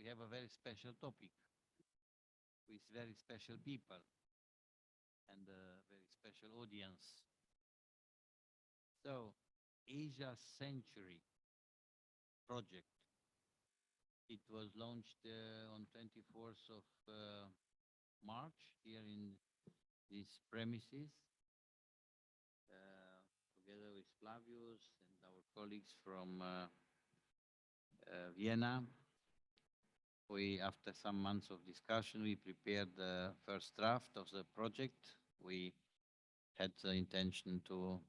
we have a very special topic with very special people and a very special audience. So, Asia Century project. It was launched on 24th of March here in these premises, together with Flavius and our colleagues from Vienna. After some months of discussion, we prepared the first draft of the project. We had the intention to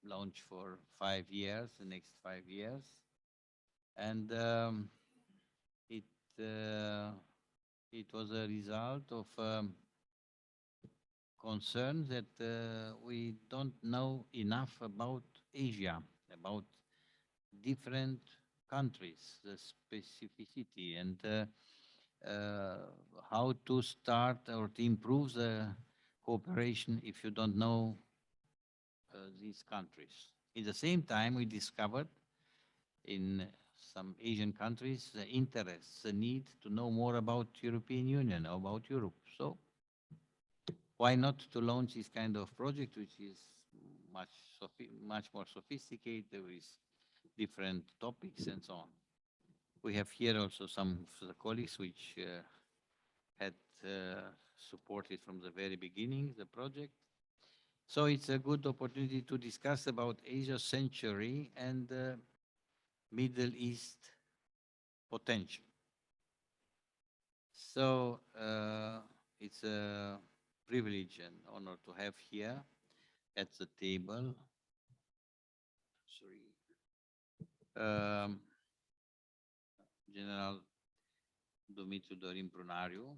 launch for 5 years, the next 5 years. And it was a result of concern that we don't know enough about Asia, about different countries, the specificity, and how to start or to improve the cooperation if you don't know these countries. At the same time, we discovered in some Asian countries the interest, the need to know more about European Union, about Europe. So why not to launch this kind of project, which is much more sophisticated with different topics and so on. We have here also some of the colleagues which had supported from the very beginning the project. So it's a good opportunity to discuss about Asia Century and Middle East potential. So it's a privilege and honor to have here at the table, General Dumitru-Dorin PRUNARIU,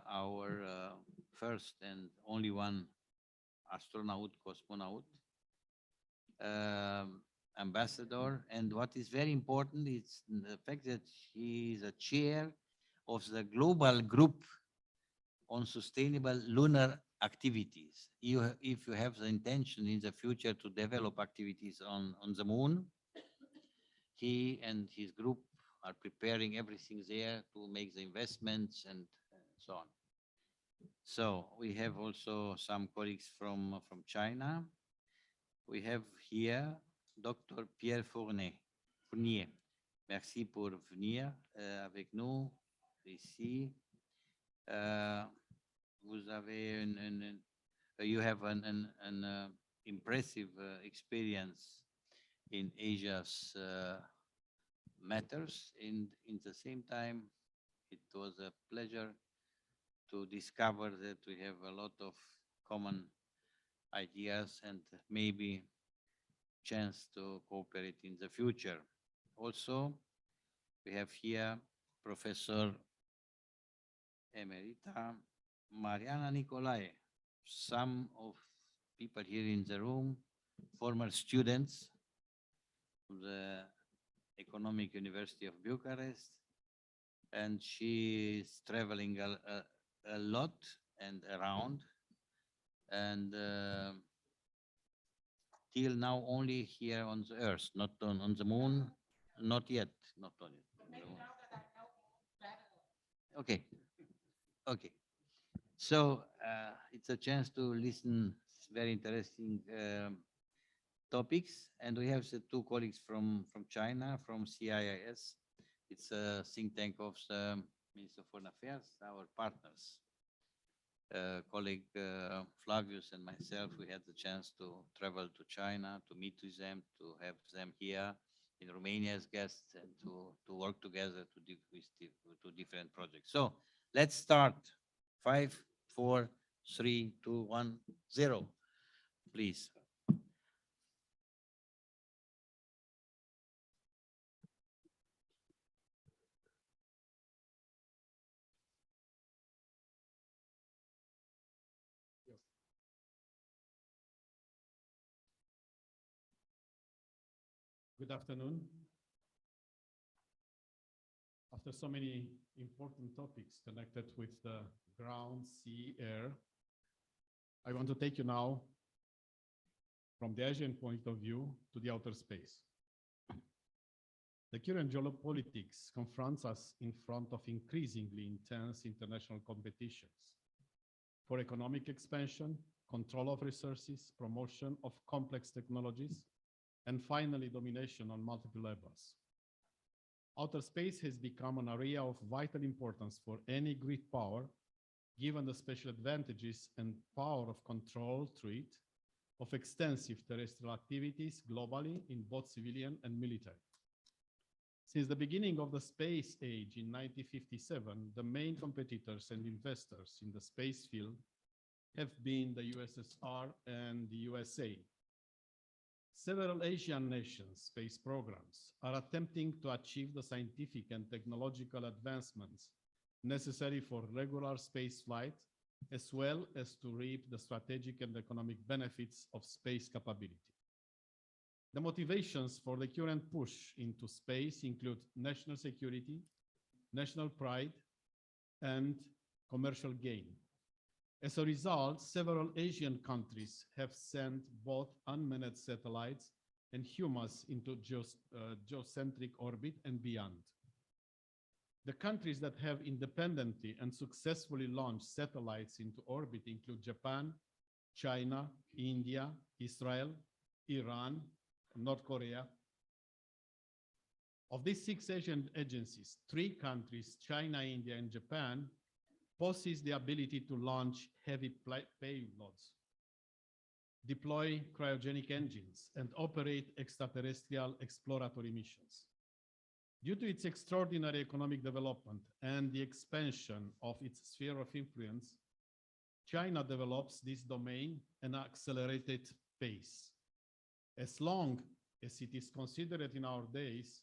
our first and only one astronaut, cosmonaut, ambassador, and what is very important is the fact that he is a chair of the global group on sustainable lunar activities. If you have the intention in the future to develop activities on the moon, he and his group are preparing everything there to make the investments and so on. So we have also some colleagues from China. We have here Dr. Pierre Fournier. Merci pour venir avec nous ici. Vous avez you have an impressive experience in Asia's matters. In the same time, it was a pleasure to discover that we have a lot of common ideas and maybe chance to cooperate in the future. Also, we have here Professor Emerita Mariana Nicolae. Some of people here in the room, former students from the Economic University of Bucharest, and she is traveling a lot and around, and till now only here on the Earth, not on the moon, not yet, not on it. Okay, okay. So it's a chance to listen very interesting topics, and we have the two colleagues from China, from CIIS. It's a think tank of the Ministry of Foreign Affairs, our partners. Colleague Flavius and myself, we had the chance to travel to China, to meet with them, to have them here in Romania as guests, and to work together to different projects. So let's start. 5, 4, 3, 2, 1, 0. Please. Good afternoon. After so many important topics connected with the ground, sea, air, I want to take you now from the Asian point of view to the outer space. The current geopolitics confronts us in front of increasingly intense international competitions for economic expansion, control of resources, promotion of complex technologies, and finally, domination on multiple levels. Outer space has become an area of vital importance for any great power, given the special advantages and power of control through it of extensive terrestrial activities globally in both civilian and military. Since the beginning of the space age in 1957, the main competitors and investors in the space field have been the USSR and the USA. Several Asian nations' space programs are attempting to achieve the scientific and technological advancements necessary for regular space flight, as well as to reap the strategic and economic benefits of space capability. The motivations for the current push into space include national security, national pride, and commercial gain. As a result, several Asian countries have sent both unmanned satellites and humans into geocentric orbit and beyond. The countries that have independently and successfully launched satellites into orbit include Japan, China, India, Israel, Iran, and North Korea. Of these 6 Asian agencies, 3 countries, China, India, and Japan, possess the ability to launch heavy payloads, deploy cryogenic engines, and operate extraterrestrial exploratory missions. Due to its extraordinary economic development and the expansion of its sphere of influence, China develops this domain at an accelerated pace. As long as it is considered in our days,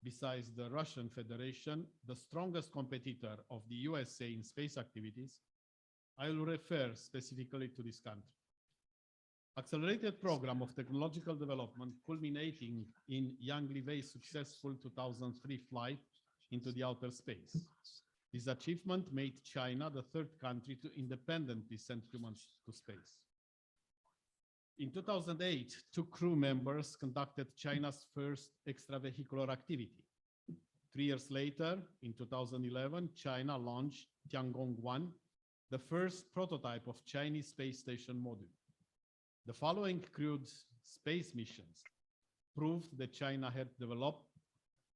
besides the Russian Federation, the strongest competitor of the USA in space activities, I will refer specifically to this country. Accelerated program of technological development culminating in Yang Liwei's successful 2003 flight into the outer space. This achievement made China the 3rd country to independently send humans to space. In 2008, 2 crew members conducted China's first extravehicular activity. 3 years later, in 2011, China launched Tiangong-1, the first prototype of Chinese space station module. The following crewed space missions proved that China had developed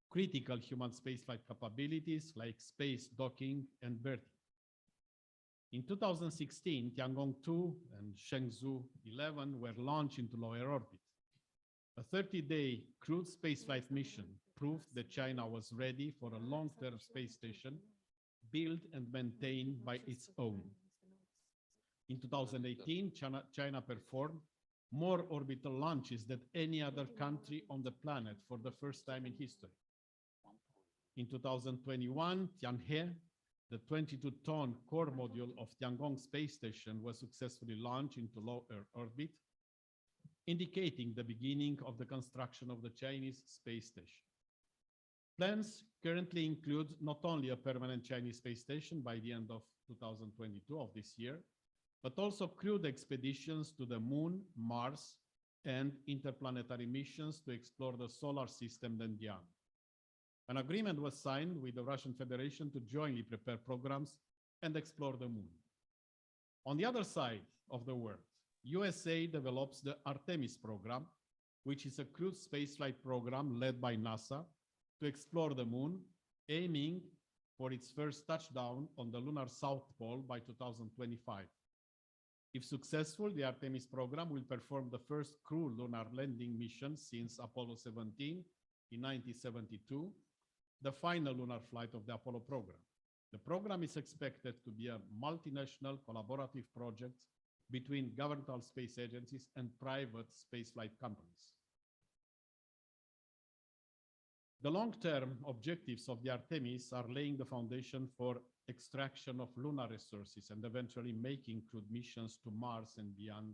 critical human spaceflight capabilities like space docking and berthing. In 2016, Tiangong-2 and Shenzhou 11 were launched into lower orbit. A 30-day crewed spaceflight mission proved that China was ready for a long-term space station built and maintained by its own. In 2018, China performed more orbital launches than any other country on the planet for the first time in history. In 2021, Tianhe, the 22-ton core module of Tiangong space station, was successfully launched into low Earth orbit, indicating the beginning of the construction of the Chinese space station. Plans currently include not only a permanent Chinese space station by the end of 2022 of this year, but also crewed expeditions to the Moon, Mars, and interplanetary missions to explore the solar system and beyond. An agreement was signed with the Russian Federation to jointly prepare programs and explore the Moon. On the other side of the world, USA develops the Artemis program, which is a crewed spaceflight program led by NASA to explore the Moon, aiming for its first touchdown on the lunar South Pole by 2025. If successful, the Artemis program will perform the first crewed lunar landing mission since Apollo 17 in 1972, the final lunar flight of the Apollo program. The program is expected to be a multinational collaborative project between governmental space agencies and private spaceflight companies. The long-term objectives of the Artemis are laying the foundation for extraction of lunar resources and eventually making crewed missions to Mars and beyond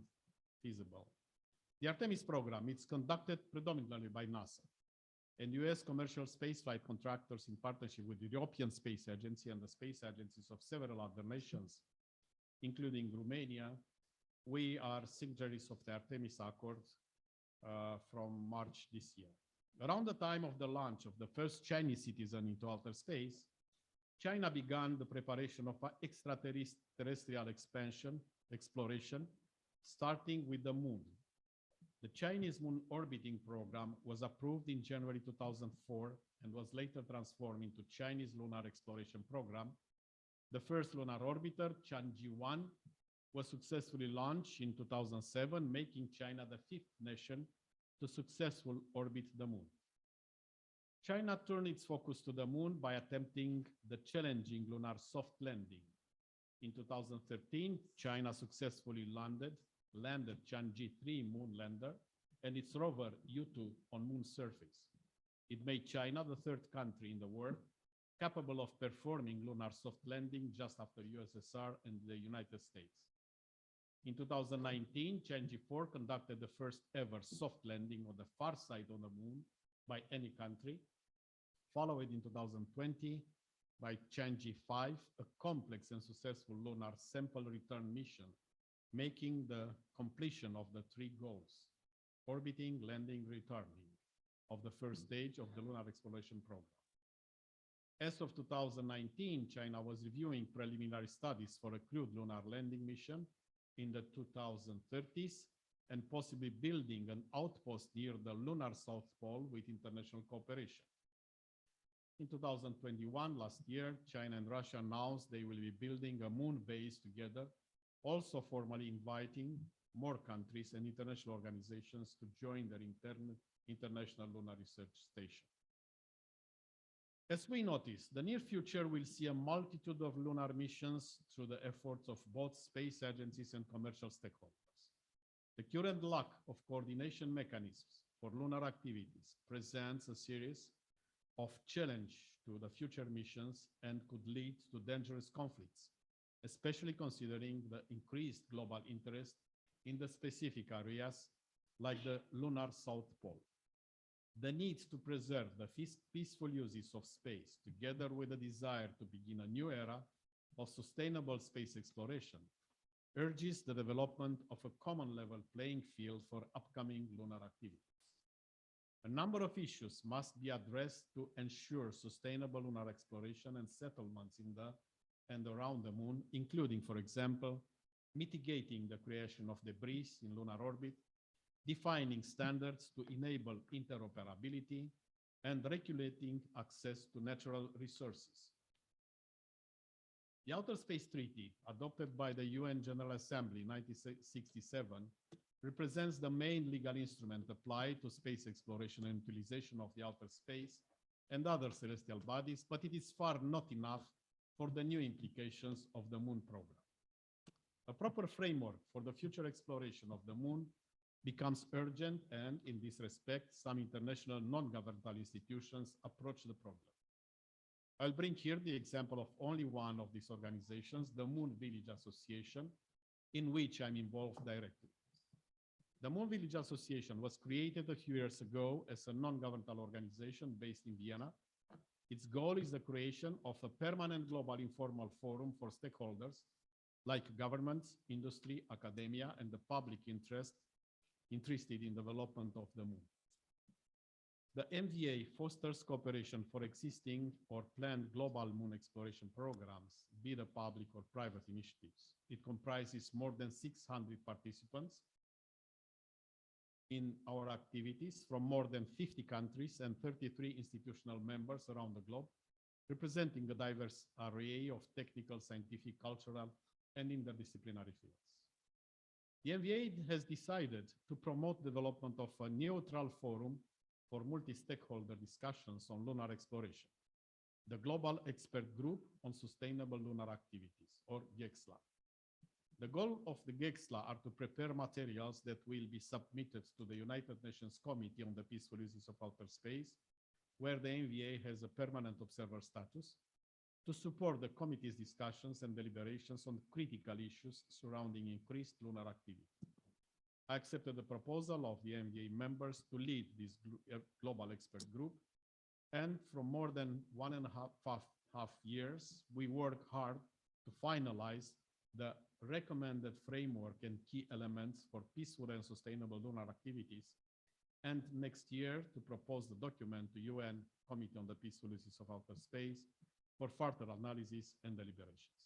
feasible. The Artemis program is conducted predominantly by NASA and US commercial spaceflight contractors in partnership with the European Space Agency and the space agencies of several other nations, including Romania. We are signatories of the Artemis Accord from March this year. Around the time of the launch of the first Chinese citizen into outer space, China began the preparation of an extraterrestrial exploration, starting with the moon. The Chinese moon orbiting program was approved in January 2004 and was later transformed into Chinese lunar exploration program. The first lunar orbiter, Tianji-1, was successfully launched in 2007, making China the fifth nation to successfully orbit the moon. China turned its focus to the moon by attempting the challenging lunar soft landing. In 2013, China successfully landed Tianji-3 moon lander and its rover U2 on moon surface. It made China the third country in the world capable of performing lunar soft landing just after USSR and the United States. In 2019, Tianji-4 conducted the first ever soft landing on the far side of the moon by any country, followed in 2020 by Tianji-5, a complex and successful lunar sample return mission, making the completion of the three goals: orbiting, landing, returning of the first stage of the lunar exploration program. As of 2019, China was reviewing preliminary studies for a crewed lunar landing mission in the 2030s and possibly building an outpost near the lunar South Pole with international cooperation. In 2021, last year, China and Russia announced they will be building a moon base together, also formally inviting more countries and international organizations to join their International Lunar Research Station. As we notice, the near future will see a multitude of lunar missions through the efforts of both space agencies and commercial stakeholders. The current lack of coordination mechanisms for lunar activities presents a series of challenges to the future missions and could lead to dangerous conflicts, especially considering the increased global interest in the specific areas like the lunar South Pole. The need to preserve the peaceful uses of space, together with the desire to begin a new era of sustainable space exploration, urges the development of a common level playing field for upcoming lunar activities. A number of issues must be addressed to ensure sustainable lunar exploration and settlements in the and around the moon, including, for example, mitigating the creation of debris in lunar orbit, defining standards to enable interoperability, and regulating access to natural resources. The Outer Space Treaty, adopted by the UN General Assembly in 1967, represents the main legal instrument applied to space exploration and utilization of the outer space and other celestial bodies, but it is far not enough for the new implications of the Moon program. A proper framework for the future exploration of the Moon becomes urgent, and in this respect, some international non-governmental institutions approach the problem. I'll bring here the example of only one of these organizations, the Moon Village Association, in which I'm involved directly. The Moon Village Association was created a few years ago as a non-governmental organization based in Vienna. Its goal is the creation of a permanent global informal forum for stakeholders like governments, industry, academia, and the public interested in development of the Moon. The MVA fosters cooperation for existing or planned global Moon exploration programs, be the public or private initiatives. It comprises more than 600 participants in our activities from more than 50 countries and 33 institutional members around the globe, representing a diverse array of technical, scientific, cultural, and interdisciplinary fields. The MVA has decided to promote development of a neutral forum for multi-stakeholder discussions on lunar exploration, the Global Expert Group on Sustainable Lunar Activities, or GEXLA. The goal of the GEXLA are to prepare materials that will be submitted to the United Nations Committee on the Peaceful Uses of Outer Space, where the MVA has a permanent observer status, to support the committee's discussions and deliberations on critical issues surrounding increased lunar activity. I accepted the proposal of the MVA members to lead this global expert group, and from more than 1.5 years, we worked hard to finalize the recommended framework and key elements for peaceful and sustainable lunar activities and next year to propose the document to UN Committee on the Peaceful Uses of Outer Space for further analysis and deliberations.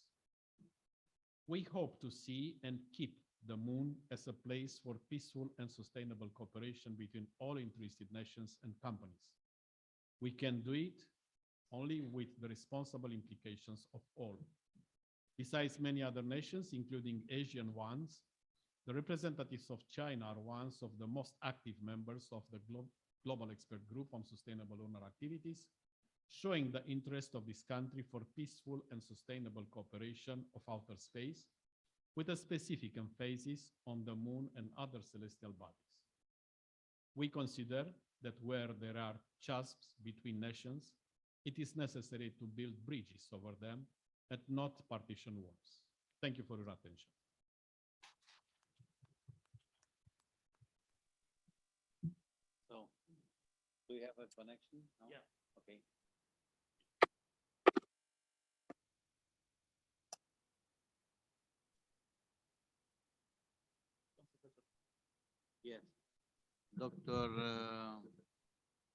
We hope to see and keep the Moon as a place for peaceful and sustainable cooperation between all interested nations and companies. We can do it only with the responsible implications of all. Besides many other nations, including Asian ones, the representatives of China are one of the most active members of the Global Expert Group on Sustainable Lunar Activities, showing the interest of this country for peaceful and sustainable cooperation of outer space, with a specific emphasis on the Moon and other celestial bodies. We consider that where there are chasms between nations, it is necessary to build bridges over them and not partition walls. Thank you for your attention. So, do you have a connection? No? Yeah. Okay. Yes. Dr.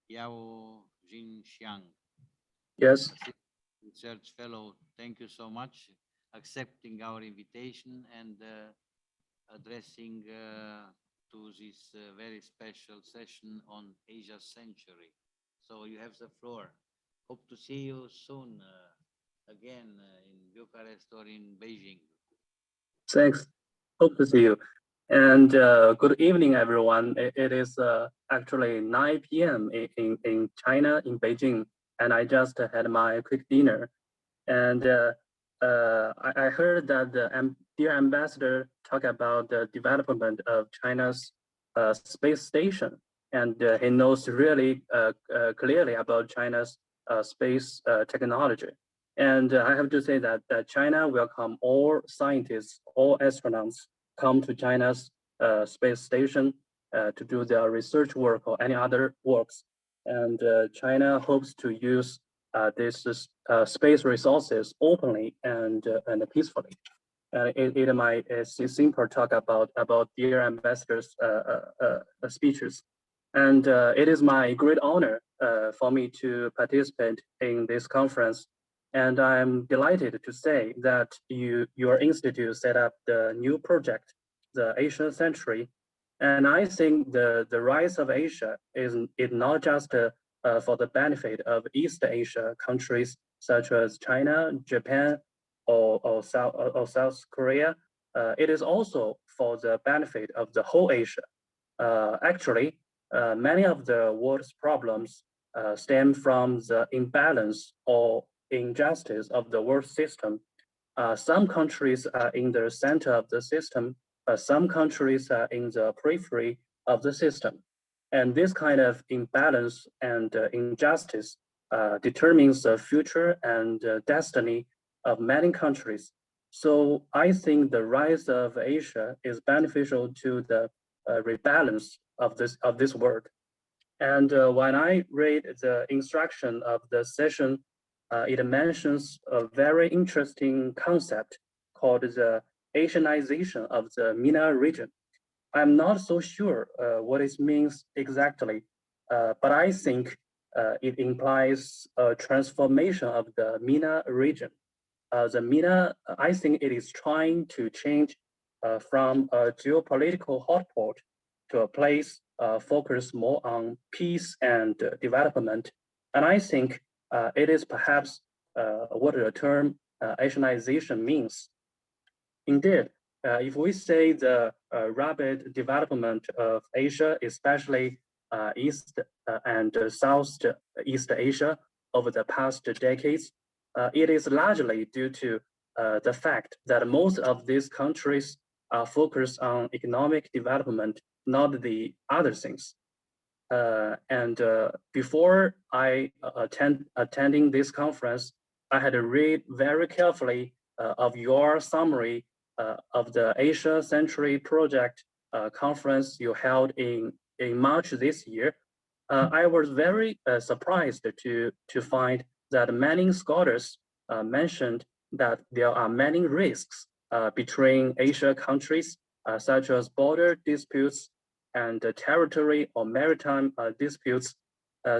Yao JINXIANG. Yes. Research Fellow, thank you so much accepting our invitation and addressing to this very special session on Asia's century. So you have the floor. Hope to see you soon again in Bucharest or in Beijing. Thanks. Hope to see you. And good evening, everyone. It is actually 9 p.m. in China, in Beijing, and I just had my quick dinner. And I heard that the dear ambassador talked about the development of China's space station, and he knows really clearly about China's space technology. And I have to say that China welcome all scientists, all astronauts come to China's space station to do their research work or any other works. And China hopes to use this space resources openly and peacefully. It might simple talk about dear ambassadors' speeches. And it is my great honor for me to participate in this conference. And I'm delighted to say that your institute set up the new project, the Asian Century. And I think the rise of Asia is not just for the benefit of East Asia countries such as China, Japan, or South Korea. It is also for the benefit of the whole Asia. Actually, many of the world's problems stem from the imbalance or injustice of the world system. Some countries are in the center of the system, but some countries are in the periphery of the system. And this kind of imbalance and injustice determines the future and destiny of many countries. So I think the rise of Asia is beneficial to the rebalance of this world. And when I read the instruction of the session, it mentions a very interesting concept called the Asianization of the MENA region. I'm not so sure what it means exactly, but I think it implies a transformation of the MENA region. The MENA, I think it is trying to change from a geopolitical hotspot to a place focused more on peace and development. And I think it is perhaps what the term Asianization means. Indeed, if we say the rapid development of Asia, especially East and Southeast Asia over the past decades, it is largely due to the fact that most of these countries are focused on economic development, not the other things. And before I attending this conference, I had to read very carefully of your summary of the Asia Century Project conference you held in March this year. I was very surprised to find that many scholars mentioned that there are many risks between Asia countries, such as border disputes and territory or maritime disputes.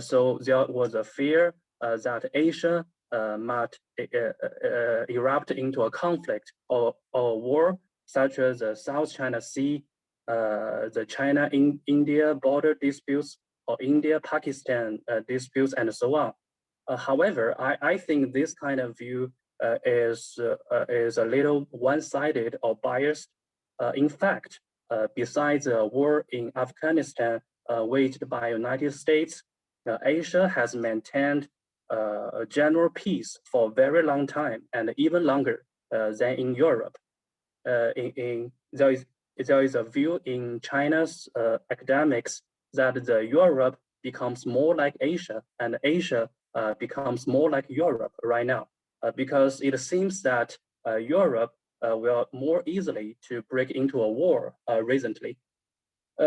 So there was a fear that Asia might erupt into a conflict or war, such as the South China Sea, the China-India border disputes, or India-Pakistan disputes, and so on. However, I think this kind of view is a little one-sided or biased. In fact, besides the war in Afghanistan waged by United States, Asia has maintained a general peace for a very long time, and even longer than in Europe. There is a view in China's academics that the Europe becomes more like Asia, and Asia becomes more like Europe right now, because it seems that Europe will more easily to break into a war recently.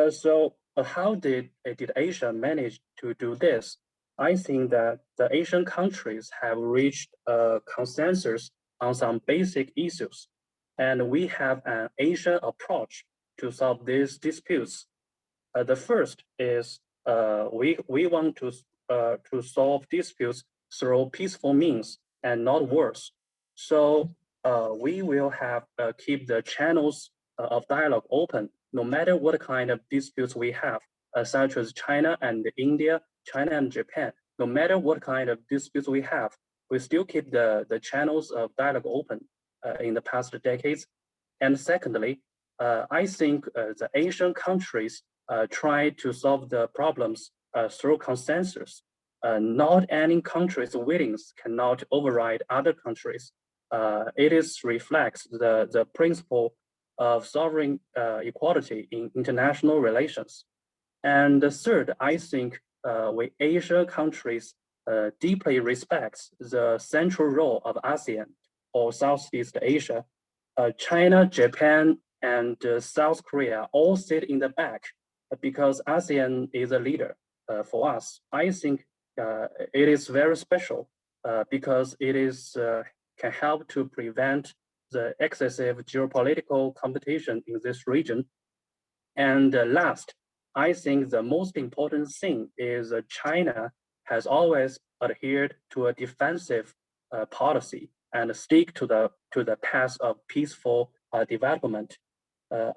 So how did Asia manage to do this? I think that the Asian countries have reached a consensus on some basic issues, and we have an Asian approach to solve these disputes. The first is we want to solve disputes through peaceful means and not wars. So we will have keep the channels of dialogue open, no matter what kind of disputes we have, such as China and India, China and Japan. No matter what kind of disputes we have, we still keep the channels of dialogue open in the past decades. And secondly, I think the Asian countries try to solve the problems through consensus. Not any country's willings cannot override other countries. It is reflects the principle of sovereign equality in international relations. And the third, I think we Asia countries deeply respects the central role of ASEAN or Southeast Asia. China, Japan, and South Korea all sit in the back because ASEAN is a leader for us. I think it is very special because it is can help to prevent the excessive geopolitical competition in this region. And last, I think the most important thing is China has always adhered to a defensive policy and stick to the path of peaceful development.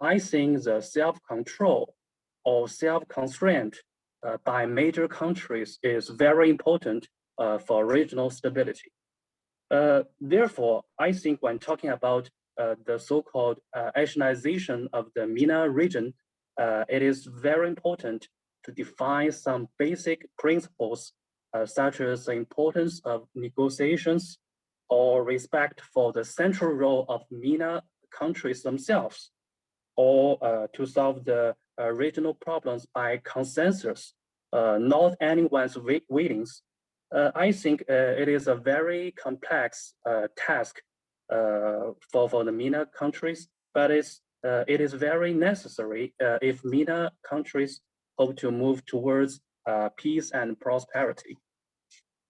I think the self-control or self-constraint by major countries is very important for regional stability. Therefore, I think when talking about the so-called Asianization of the MENA region, it is very important to define some basic principles, such as the importance of negotiations or respect for the central role of MENA countries themselves, or to solve the regional problems by consensus, not anyone's willings. I think it is a very complex task for the MENA countries, but it is very necessary if MENA countries hope to move towards peace and prosperity.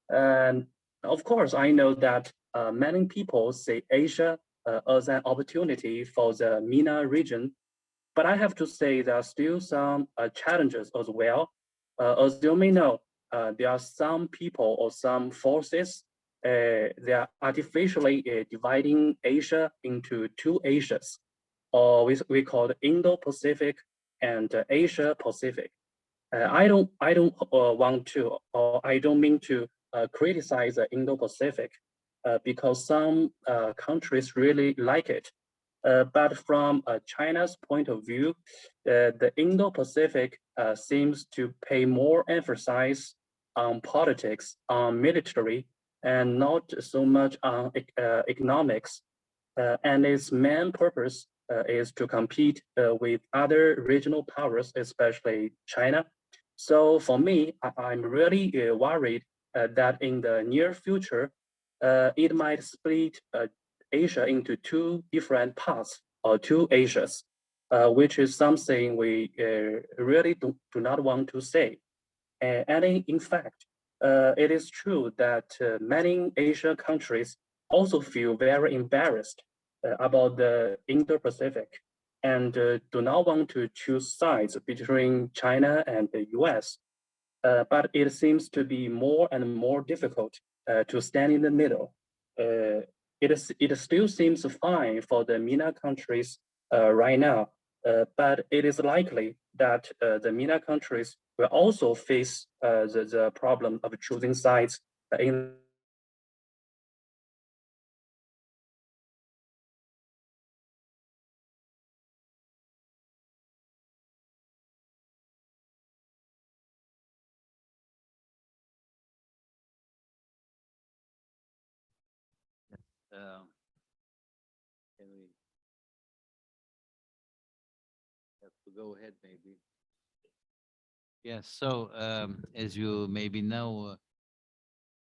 And of course, I know that many people see Asia as an opportunity for the MENA region, but I have to say there are still some challenges as well. As you may know, there are some people or some forces, they are artificially dividing Asia into two Asias, or we call it Indo-Pacific and Asia-Pacific. I don't want to, or I don't mean to criticize the Indo-Pacific because some countries really like it. But from China's point of view, the Indo-Pacific seems to pay more emphasis on politics, on military, and not so much on economics. And its main purpose is to compete with other regional powers, especially China. So for me, I'm really worried that in the near future, it might split Asia into two different parts or two Asias, which is something we really do not want to say. And in fact, it is true that many Asian countries also feel very embarrassed about the Indo-Pacific. and do not want to choose sides between China and the US. But it seems to be more and more difficult to stand in the middle. It still seems fine for the MENA countries right now, but it is likely that the MENA countries will also face the problem of choosing sides in Can we have to go ahead maybe? Yes, so as you maybe know,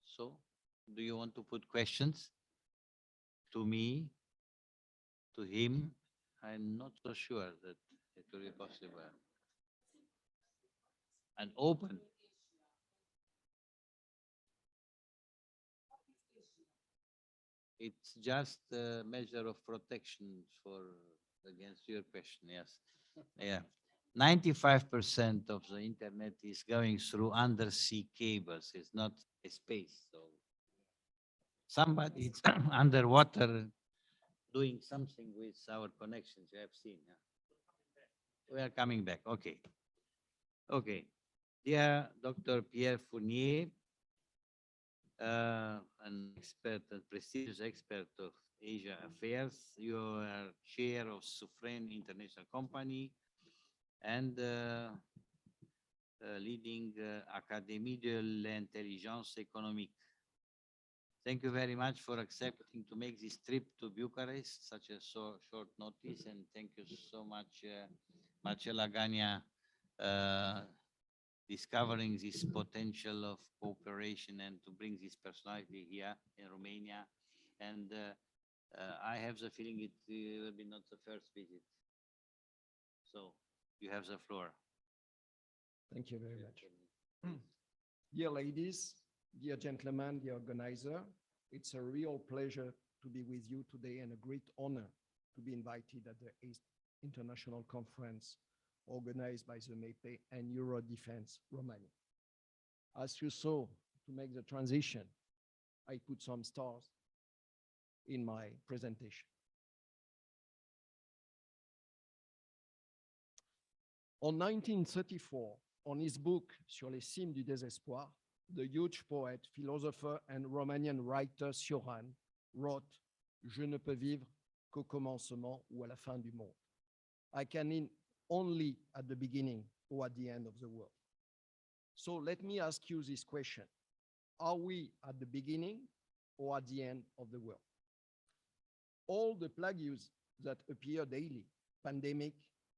so do you want to put questions to me, to him? I'm not so sure that it will be possible. And open. It's just a measure of protection for against your question, yes. Yeah. 95% of the internet is going through undersea cables. It's not a space. So somebody is underwater doing something with our connections. You have seen. Yeah? We are coming back. Okay. Okay. Dear Dr. Pierre Fournier, an expert, a prestigious expert of Asia affairs. You are chair of Soufrain International Company and leading Académie de l'Intelligence Économique. Thank you very much for accepting to make this trip to Bucharest, such a short notice, and thank you so much, Marcela Gania, discovering this potential of cooperation and to bring this personality here in Romania. And I have the feeling it will be not the first visit. So you have the floor. Thank you very much. Dear ladies, dear gentlemen, dear organizer, it's a real pleasure to be with you today and a great honor to be invited at the 8th International Conference organized by the MEPE and EuroDefense Romania. As you saw, to make the transition, I put some stars in my presentation. En 1934, on his book Sur les cimes du désespoir, the huge poet, philosopher, and Romanian writer Cioran wrote, Je ne peux vivre qu'au commencement ou à la fin du monde. I can live only at the beginning or at the end of the world. So let me ask you this question. Are we at the beginning or at the end of the world? All the plagues that appear daily, pandemic,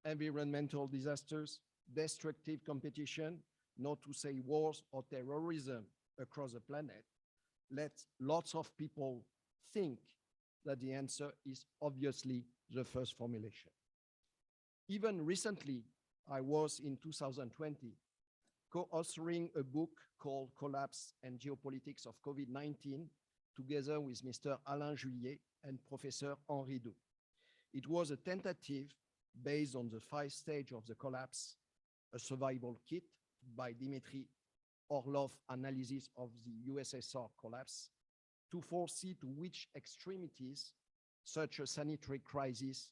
environmental disasters, destructive competition, not to say wars or terrorism across the planet, let lots of people think that the answer is obviously the first formulation. Even recently, I was in 2020 co-authoring a book called Collapse and Geopolitics of COVID-19 together with Mr. Alain Juillet and Professor Henri Doux. It was a tentative based on the 5 stages of the collapse, a survival kit by Dimitri Orlov analysis of the USSR collapse to foresee to which extremities such a sanitary crisis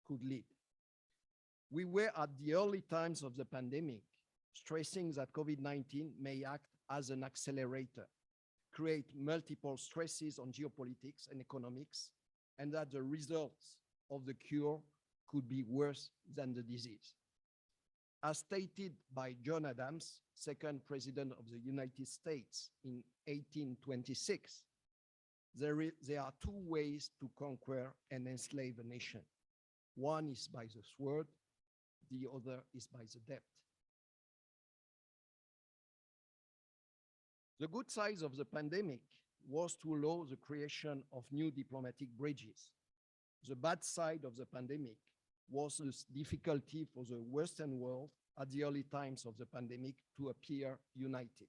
could lead. We were at the early times of the pandemic, stressing that COVID-19 may act as an accelerator, create multiple stresses on geopolitics and economics, and that the results of the cure could be worse than the disease. As stated by John Adams, second president of the United States in 1826, there are 2 ways to conquer and enslave a nation. One is by the sword, the other is by the debt. The good side of the pandemic was to allow the creation of new diplomatic bridges. The bad side of the pandemic was the difficulty for the Western world at the early times of the pandemic to appear united.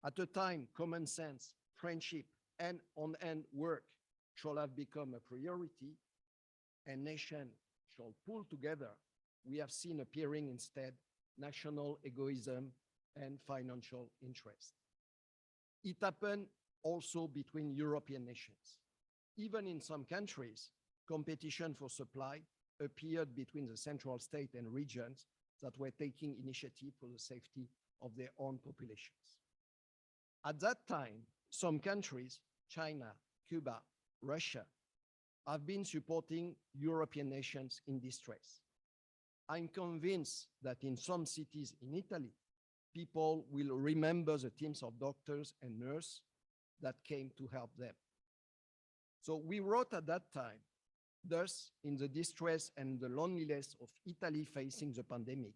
At a time, common sense, friendship, and on-hand work should have become a priority, and nations shall pull together, we have seen appearing instead national egoism and financial interest. It happened also between European nations. Even in some countries, competition for supply appeared between the central state and regions that were taking initiative for the safety of their own populations. At that time, some countries, China, Cuba, Russia, have been supporting European nations in distress. I'm convinced that in some cities in Italy, people will remember the teams of doctors and nurses that came to help them. So we wrote at that time, thus, in the distress and the loneliness of Italy facing the pandemic,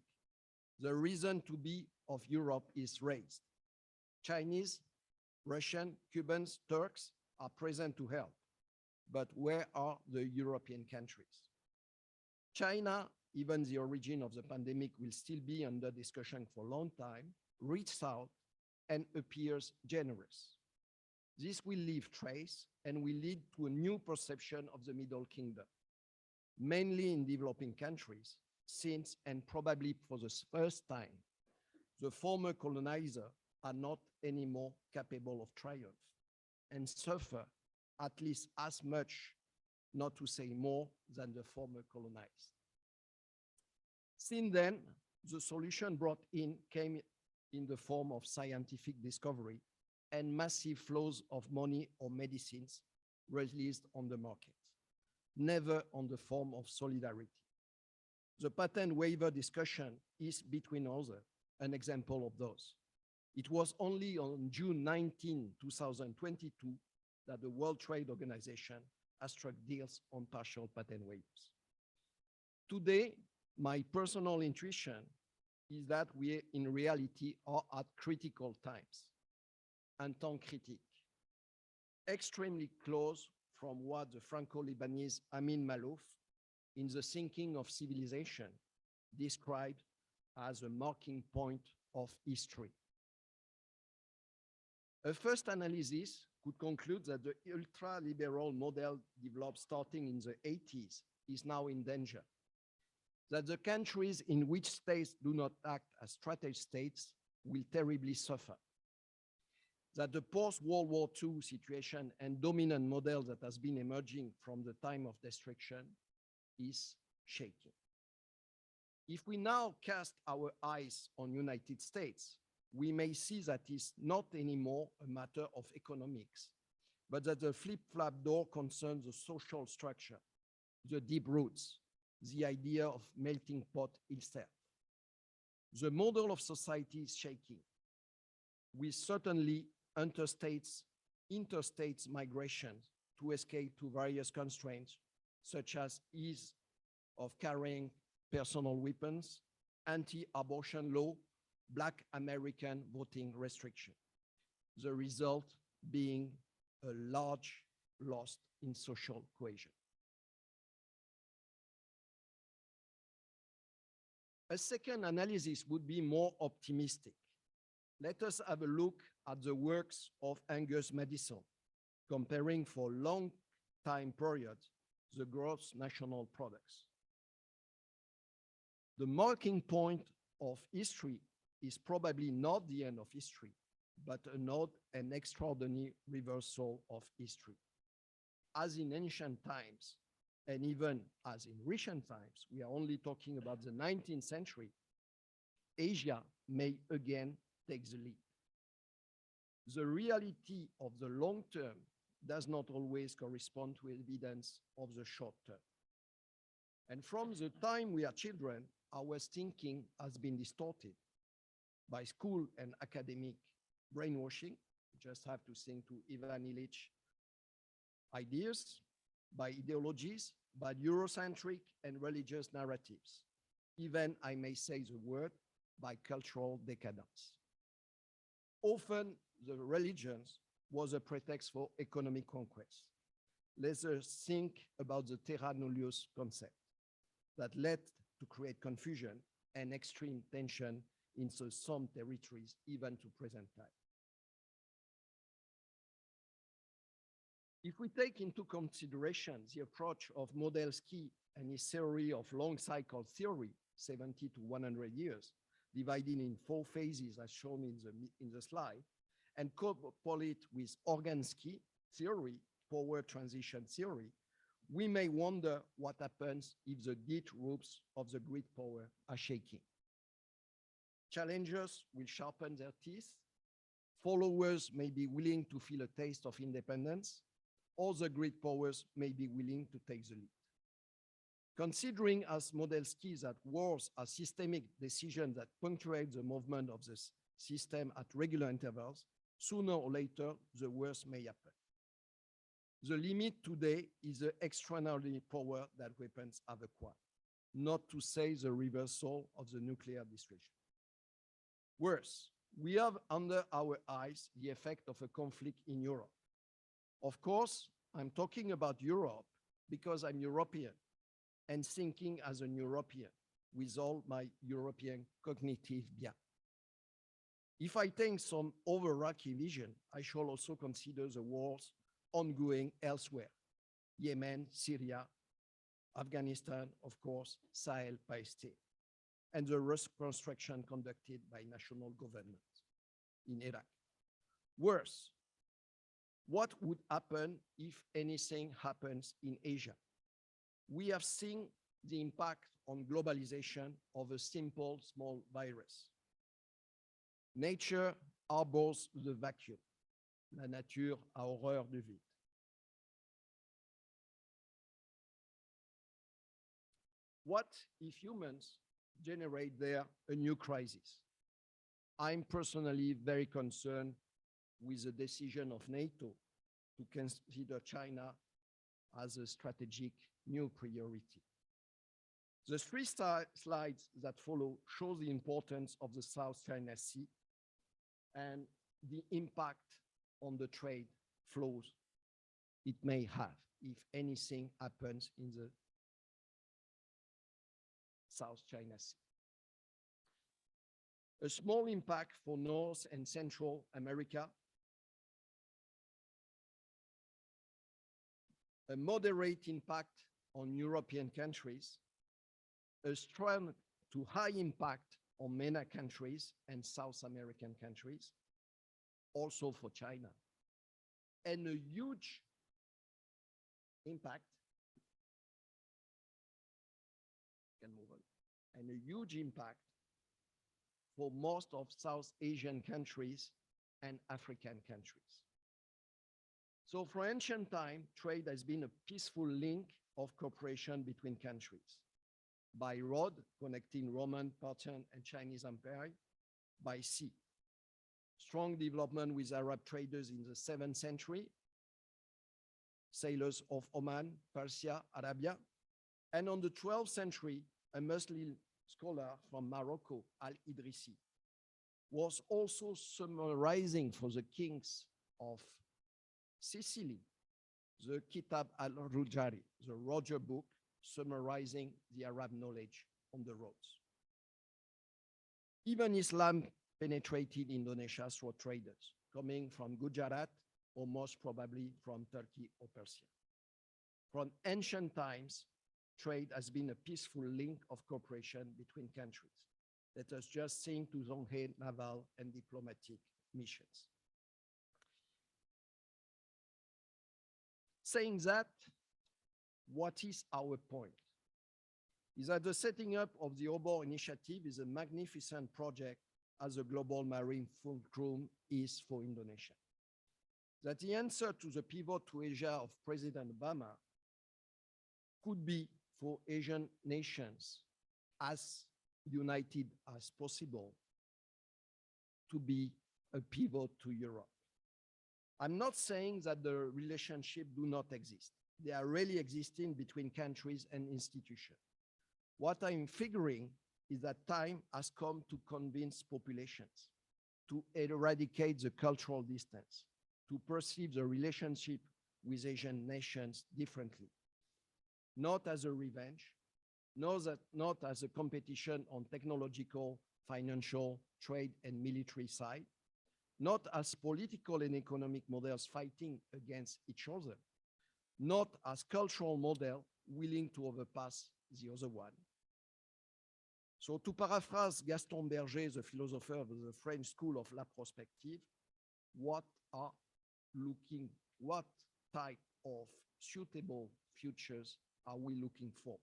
the reason to be of Europe is raised. Chinese, Russian, Cubans, Turks are present to help. But where are the European countries? China, even the origin of the pandemic will still be under discussion for a long time, reaches out and appears generous. This will leave trace and will lead to a new perception of the Middle Kingdom, mainly in developing countries, since, and probably for the first time, the former colonizer are not anymore capable of triumph and suffer at least as much, not to say more, than the former colonized. Since then, the solution brought in came in the form of scientific discovery and massive flows of money or medicines released on the market, never on the form of solidarity. The patent waiver discussion is, between others, an example of those. It was only on June 19, 2022, that the World Trade Organization has struck deals on partial patent waivers. Today, my personal intuition is that we, in reality, are at critical times, un temps critique, extremely close from what the Franco-Lebanese Amin Maalouf, in The Sinking of Civilization, described as a marking point of history. A first analysis could conclude that the ultra-liberal model developed starting in the 80s is now in danger, that the countries in which states do not act as strategic states will terribly suffer, that the post-World War II situation and dominant model that has been emerging from the time of destruction is shaking. If we now cast our eyes on United States, we may see that it's not anymore a matter of economics, but that the flip-flap door concerns the social structure, the deep roots, the idea of melting pot itself. The model of society is shaking, with certainly interstates migration to escape to various constraints, such as ease of carrying personal weapons, anti-abortion law, Black American voting restriction. The result being a large loss in social cohesion. A second analysis would be more optimistic. Let us have a look at the works of Angus Madison, comparing for long time periods the gross national products. The marking point of history is probably not the end of history, but an extraordinary reversal of history. As in ancient times, and even as in recent times, we are only talking about the 19th century, Asia may again take the lead. The reality of the long term does not always correspond to evidence of the short term. And from the time we are children, our thinking has been distorted by school and academic brainwashing. You just have to think to Ivan Illich ideas, by ideologies, by Eurocentric and religious narratives. Even, I may say the word, by cultural decadence. Often, the religions was a pretext for economic conquest. Let us think about the terra nullius concept that led to create confusion and extreme tension in some territories, even to present time. If we take into consideration the approach of Modelsky and his theory of long cycle theory, 70 to 100 years, divided in 4 phases as shown in the slide, and couple it with Organsky theory, power transition theory, we may wonder what happens if the gate ropes of the grid power are shaking. Challengers will sharpen their teeth, followers may be willing to feel a taste of independence, or the grid powers may be willing to take the lead. Considering as Modelsky that wars are systemic decisions that punctuate the movement of the system at regular intervals, sooner or later, the worst may happen. The limit today is the extraordinary power that weapons have acquired, not to say the reversal of the nuclear destruction. Worse, we have under our eyes the effect of a conflict in Europe. Of course, I'm talking about Europe because I'm European and thinking as an European with all my European cognitive bias. If I take some overarching vision, I shall also consider the wars ongoing elsewhere, Yemen, Syria, Afghanistan, of course, Sahel by state, and the reconstruction conducted by national governments in Iraq. Worse, what would happen if anything happens in Asia? We have seen the impact on globalization of a simple small virus. Nature harbors the vacuum. La nature a horreur du vide. What if humans generate there a new crisis? I'm personally very concerned with the decision of NATO to consider China as a strategic new priority. The 3 slides that follow show the importance of the South China Sea and the impact on the trade flows it may have if anything happens in the South China Sea. A small impact for North and Central America, a moderate impact on European countries, a strong to high impact on MENA countries and South American countries, also for China, and a huge impact, can move on, and a huge impact for most of South Asian countries and African countries. So for ancient time, trade has been a peaceful link of cooperation between countries. By road, connecting Roman, Parthian, and Chinese empire. By sea, strong development with Arab traders in the 7th century, sailors of Oman, Persia, Arabia. And on the 12th century, a Muslim scholar from Morocco, Al-Idrisi, was also summarizing for the kings of Sicily, the Kitab al-Rujari, the Roger book, summarizing the Arab knowledge on the roads. Even Islam penetrated Indonesia through traders coming from Gujarat or most probably from Turkey or Persia. From ancient times, trade has been a peaceful link of cooperation between countries. Let us just think to Zhonghe naval and diplomatic missions. Saying that, what is our point? Is that the setting up of the OBOR initiative is a magnificent project as a global marine fulcrum is for Indonesia. That the answer to the pivot to Asia of President Obama could be for Asian nations as united as possible to be a pivot to Europe. I'm not saying that the relationship do not exist. They are really existing between countries and institutions. What I'm figuring is that time has come to convince populations to eradicate the cultural distance, to perceive the relationship with Asian nations differently, not as a revenge, not as a competition on technological, financial, trade, and military side, not as political and economic models fighting against each other, not as cultural model willing to overpass the other one. So to paraphrase Gaston Berger, the philosopher of the French school of La Prospective, what type of suitable futures are we looking for?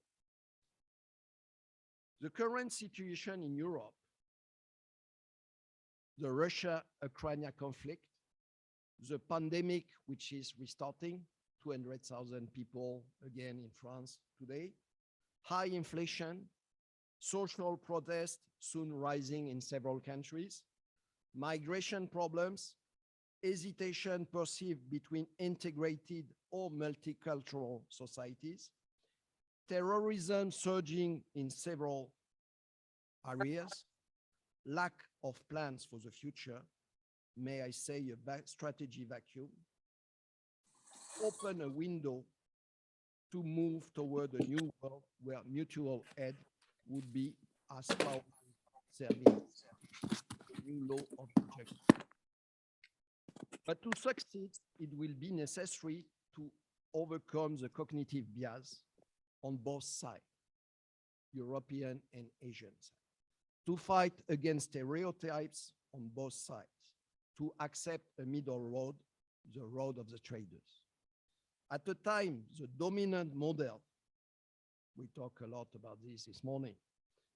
The current situation in Europe, the Russia-Ukraine conflict, the pandemic, which is restarting, 200,000 people again in France today, high inflation, social protests soon rising in several countries, migration problems, hesitation perceived between integrated or multicultural societies, terrorism surging in several areas, lack of plans for the future, may I say a strategy vacuum, open a window to move toward a new world where mutual aid would be as powerful serving the new law of justice. But to succeed, it will be necessary to overcome the cognitive bias on both sides, European and Asian side, to fight against stereotypes on both sides, to accept a middle road, the road of the traders. At the time, the dominant model, we talk a lot about this morning,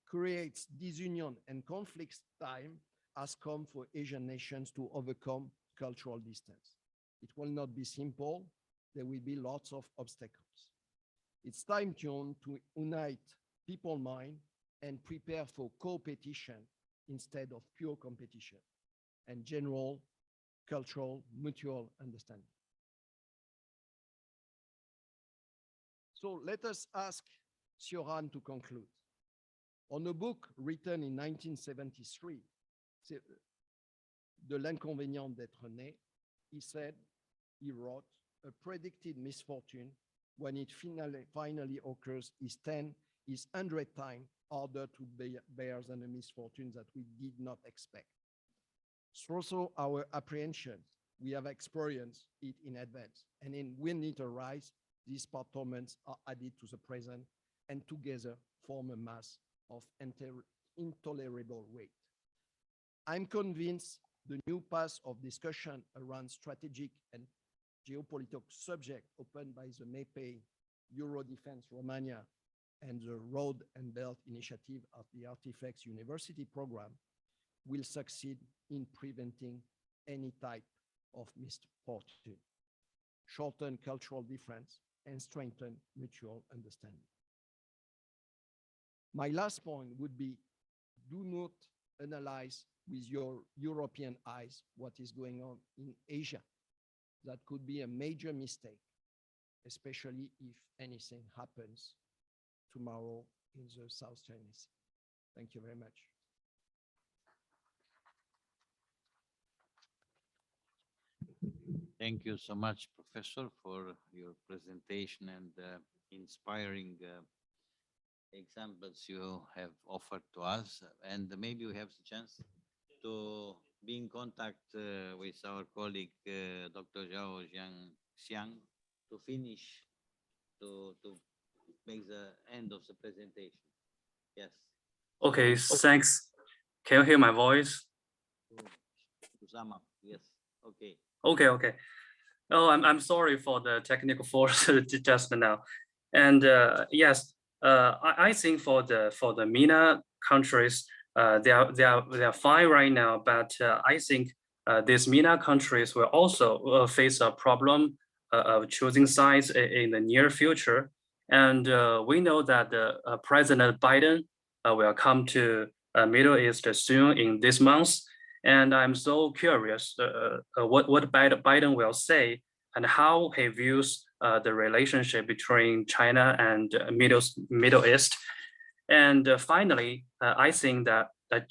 creates disunion and conflict, time has come for Asian nations to overcome cultural distance. It will not be simple. There will be lots of obstacles. It's time to unite people's mind and prepare for co-petition instead of pure competition and general cultural mutual understanding. So let us ask Sioran to conclude. On a book written in 1973, De l'inconvénient d'être né, he wrote, a predicted misfortune, when it finally occurs, is 100 times harder to bear than a misfortune that we did not expect. So our apprehension, we have experienced it in advance, and when it arises, these torments are added to the present and together form a mass of intolerable weight. I'm convinced the new path of discussion around strategic and geopolitical subjects opened by the MEPE, EuroDefense Romania, and the Road and Belt Initiative of the Artifacts University program will succeed in preventing any type of misfortune, shorten cultural difference, and strengthen mutual understanding. My last point would be, do not analyze with your European eyes what is going on in Asia. That could be a major mistake, especially if anything happens tomorrow in the South China Sea. Thank you very much. Thank you so much, Professor, for your presentation and inspiring examples you have offered to us. And maybe we have the chance to be in contact with our colleague, Dr. Zhao JINXIANG, to finish, to make the end of the presentation. Yes. Okay, thanks. Can you hear my voice? To sum up, yes. Okay. Okay. Oh, I'm sorry for the technical fault just now. And yes, I think for the MENA countries, they are fine right now. But I think these MENA countries will also face a problem of choosing sides in the near future. And we know that President Biden will come to Middle East soon in this month. And I'm so curious what Biden will say and how he views the relationship between China and Middle East. And finally, I think that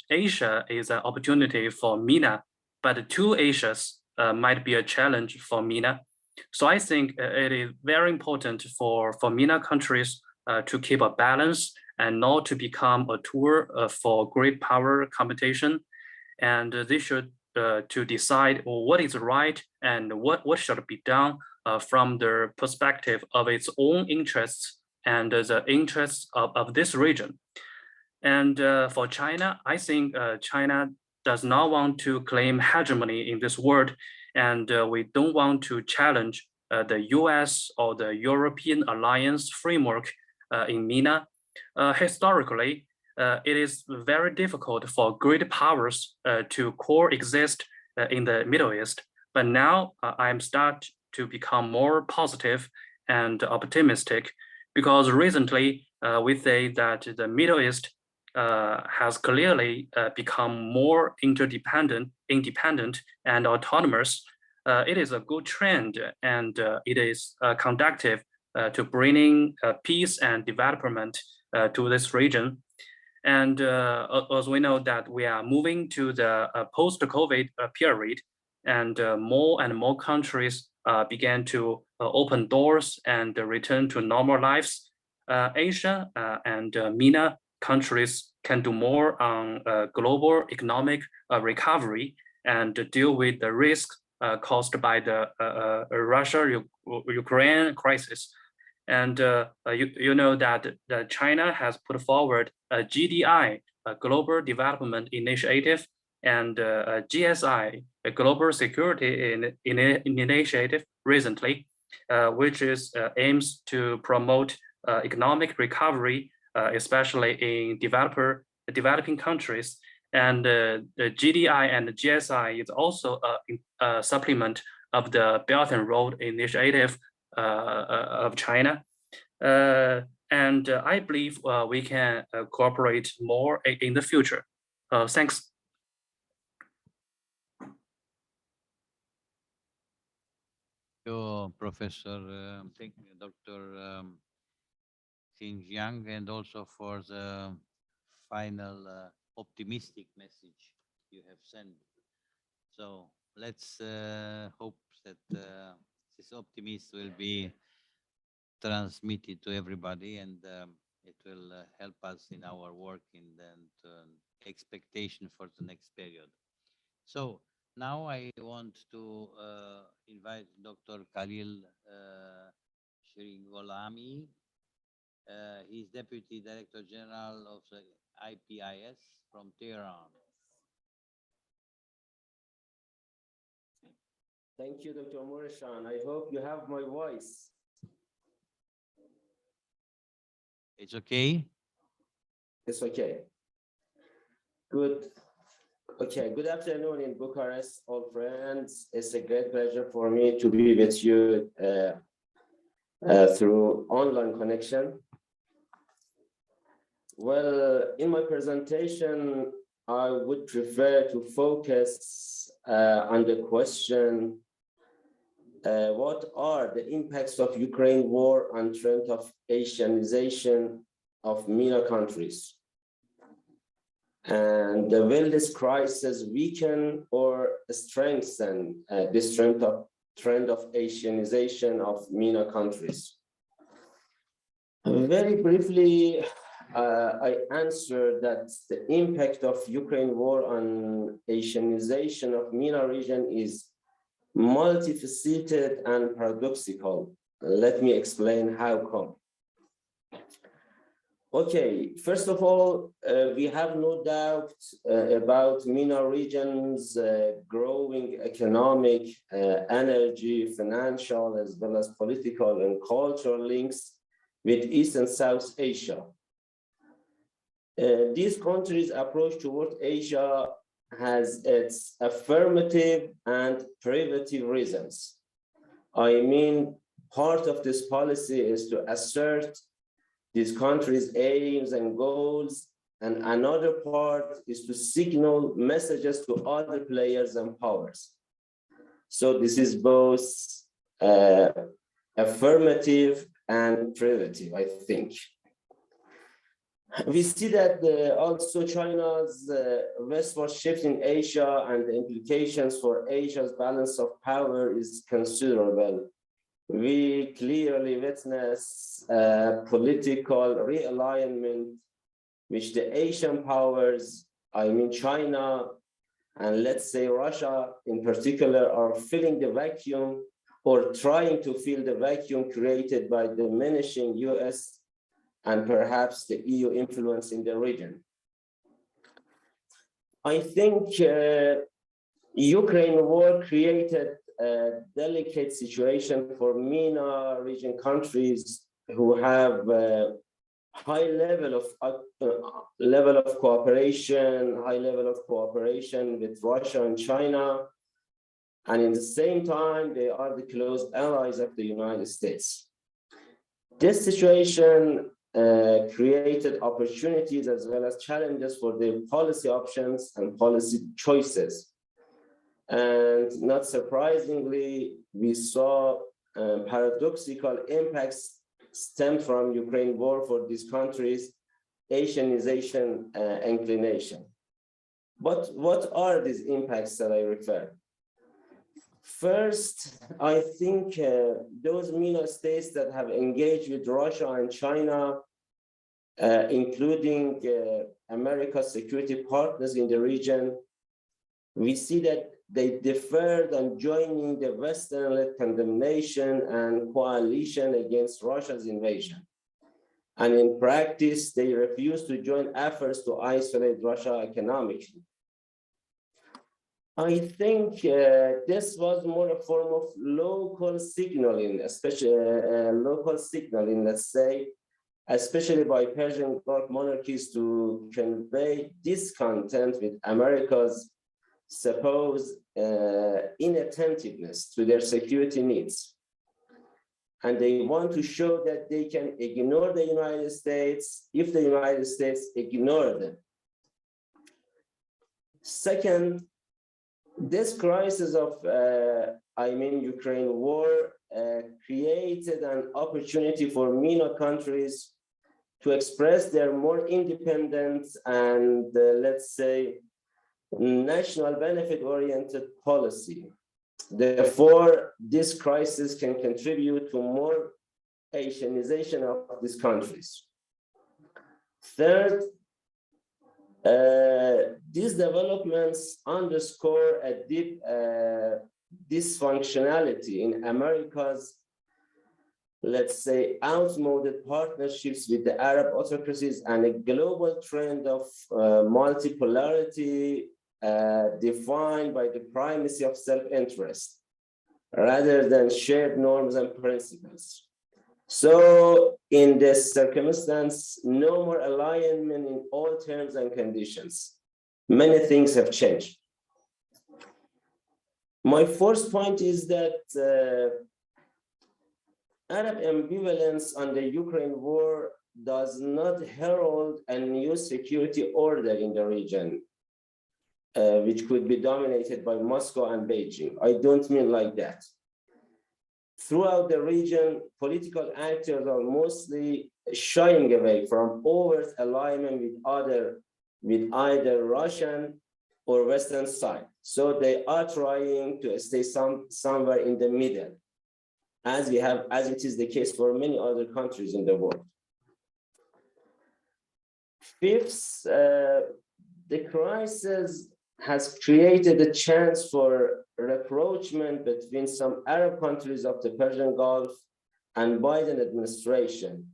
Asia is an opportunity for MENA, but the two Asias might be a challenge for MENA. So I think it is very important for MENA countries to keep a balance and not to become a tool for great power competition. And they should to decide what is right and what should be done from the perspective of its own interests and the interests of this region. And for China, I think China does not want to claim hegemony in this world, and we don't want to challenge the US or the European alliance framework in MENA. Historically, it is very difficult for great powers to coexist in the Middle East. But now I'm start to become more positive and optimistic, because recently we say that the Middle East has clearly become more independent and autonomous. It is a good trend, and it is conducive to bringing peace and development to this region. And as we know that we are moving to the post-COVID period, and more countries began to open doors and return to normal lives. Asia and MENA countries can do more on global economic recovery and deal with the risks caused by the Russia-Ukraine crisis. And you know that China has put forward a GDI, a Global Development Initiative, and GSI, a Global Security Initiative recently, which aims to promote economic recovery, especially in developing countries. And the GDI and the GSI is also a supplement of the Belt and Road Initiative of China. And I believe we can cooperate more in the future. Thanks. Thank you, Professor, thank you, Dr. JINXIANG, and also for the final optimistic message you have sent. So let's hope that this optimism will be transmitted to everybody, and it will help us in our work and expectation for the next period. So now I want to invite Dr. Khalil SHIRGHOLAMI. He's Deputy Director General of the IPIS from Tehran. Thank you, Dr. MUREŞAN. I hope you have my voice. It's okay? It's okay. Good. Okay, good afternoon in Bucharest, all friends. It's a great pleasure for me to be with you through online connection. Well, in my presentation, I would prefer to focus on the question, what are the impacts of Ukraine war on trend of Asianization of MENA countries? And will this crisis weaken or strengthen this trend of Asianization of MENA countries? Very briefly, I answered that the impact of Ukraine war on Asianization of MENA region is multifaceted and paradoxical. Let me explain how come. Okay, first of all, we have no doubt about MENA region's growing economic, energy, financial, as well as political and cultural links with East and South Asia. These countries' approach toward Asia has its affirmative and privative reasons. I mean, part of this policy is to assert these countries' aims and goals, and another part is to signal messages to other players and powers. So this is both affirmative and privative, I think. We see that also China's westward shift in Asia and the implications for Asia's balance of power is considerable. We clearly witness political realignment, which the Asian powers, I mean China, and let's say Russia in particular are filling the vacuum or trying to fill the vacuum created by diminishing US and perhaps the EU influence in the region. I think Ukraine war created a delicate situation for MENA region countries who have high level of cooperation with Russia and China, and in the same time they are the close allies of the United States. This situation created opportunities as well as challenges for their policy options and policy choices. And not surprisingly, we saw paradoxical impacts stem from Ukraine war for these countries, Asianization inclination. But what are these impacts that I refer? First, I think those MENA states that have engaged with Russia and China, including America's security partners in the region, we see that they deferred on joining the Western-led condemnation and coalition against Russia's invasion. And in practice, they refused to join efforts to isolate Russia economically. I think this was more a form of local signaling, let's say, especially by Persian Gulf monarchies to convey discontent with America's supposed inattentiveness to their security needs. And they want to show that they can ignore the United States if the United States ignore them. Second, this crisis of, Ukraine war created an opportunity for MENA countries to express their more independent and, let's say, national benefit-oriented policy. Therefore, this crisis can contribute to more Asianization of these countries. Third, these developments underscore a deep dysfunctionality in America's, let's say, outmoded partnerships with the Arab autocracies and a global trend of multipolarity defined by the primacy of self-interest rather than shared norms and principles. So in this circumstance, no more alignment in all terms and conditions. Many things have changed. My fourth point is that Arab ambivalence on the Ukraine war does not herald a new security order in the region, which could be dominated by Moscow and Beijing. I don't mean like that. Throughout the region, political actors are mostly shying away from overt alignment with either Russian or Western side. So they are trying to stay somewhere in the middle, as it is the case for many other countries in the world. Fifth, the crisis has created a chance for rapprochement between some Arab countries of the Persian Gulf and Biden administration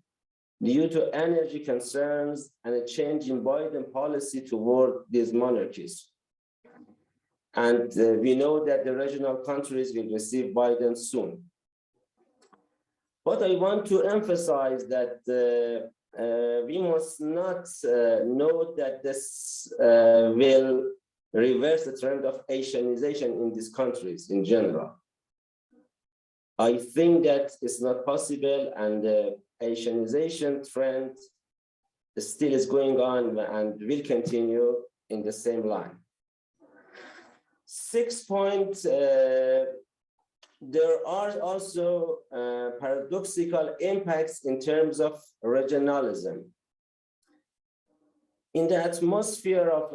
due to energy concerns and a change in Biden policy toward these monarchies. And we know that the regional countries will receive Biden soon. But I want to emphasize that we must not note that this will reverse the trend of Asianization in these countries in general. I think that it's not possible, and the Asianization trend still is going on and will continue in the same line. Sixth point, there are also paradoxical impacts in terms of regionalism. In the atmosphere of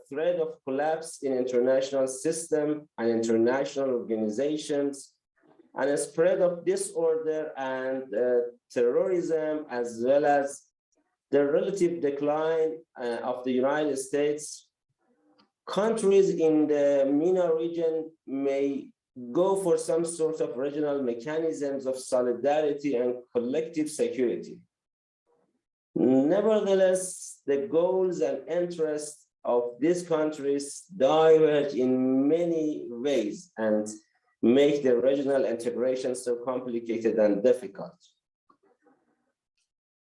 threat of collapse in international system and international organizations, and a spread of disorder and terrorism, as well as the relative decline of the United States, countries in the MENA region may go for some sort of regional mechanisms of solidarity and collective security. Nevertheless, the goals and interests of these countries diverge in many ways and make the regional integration so complicated and difficult.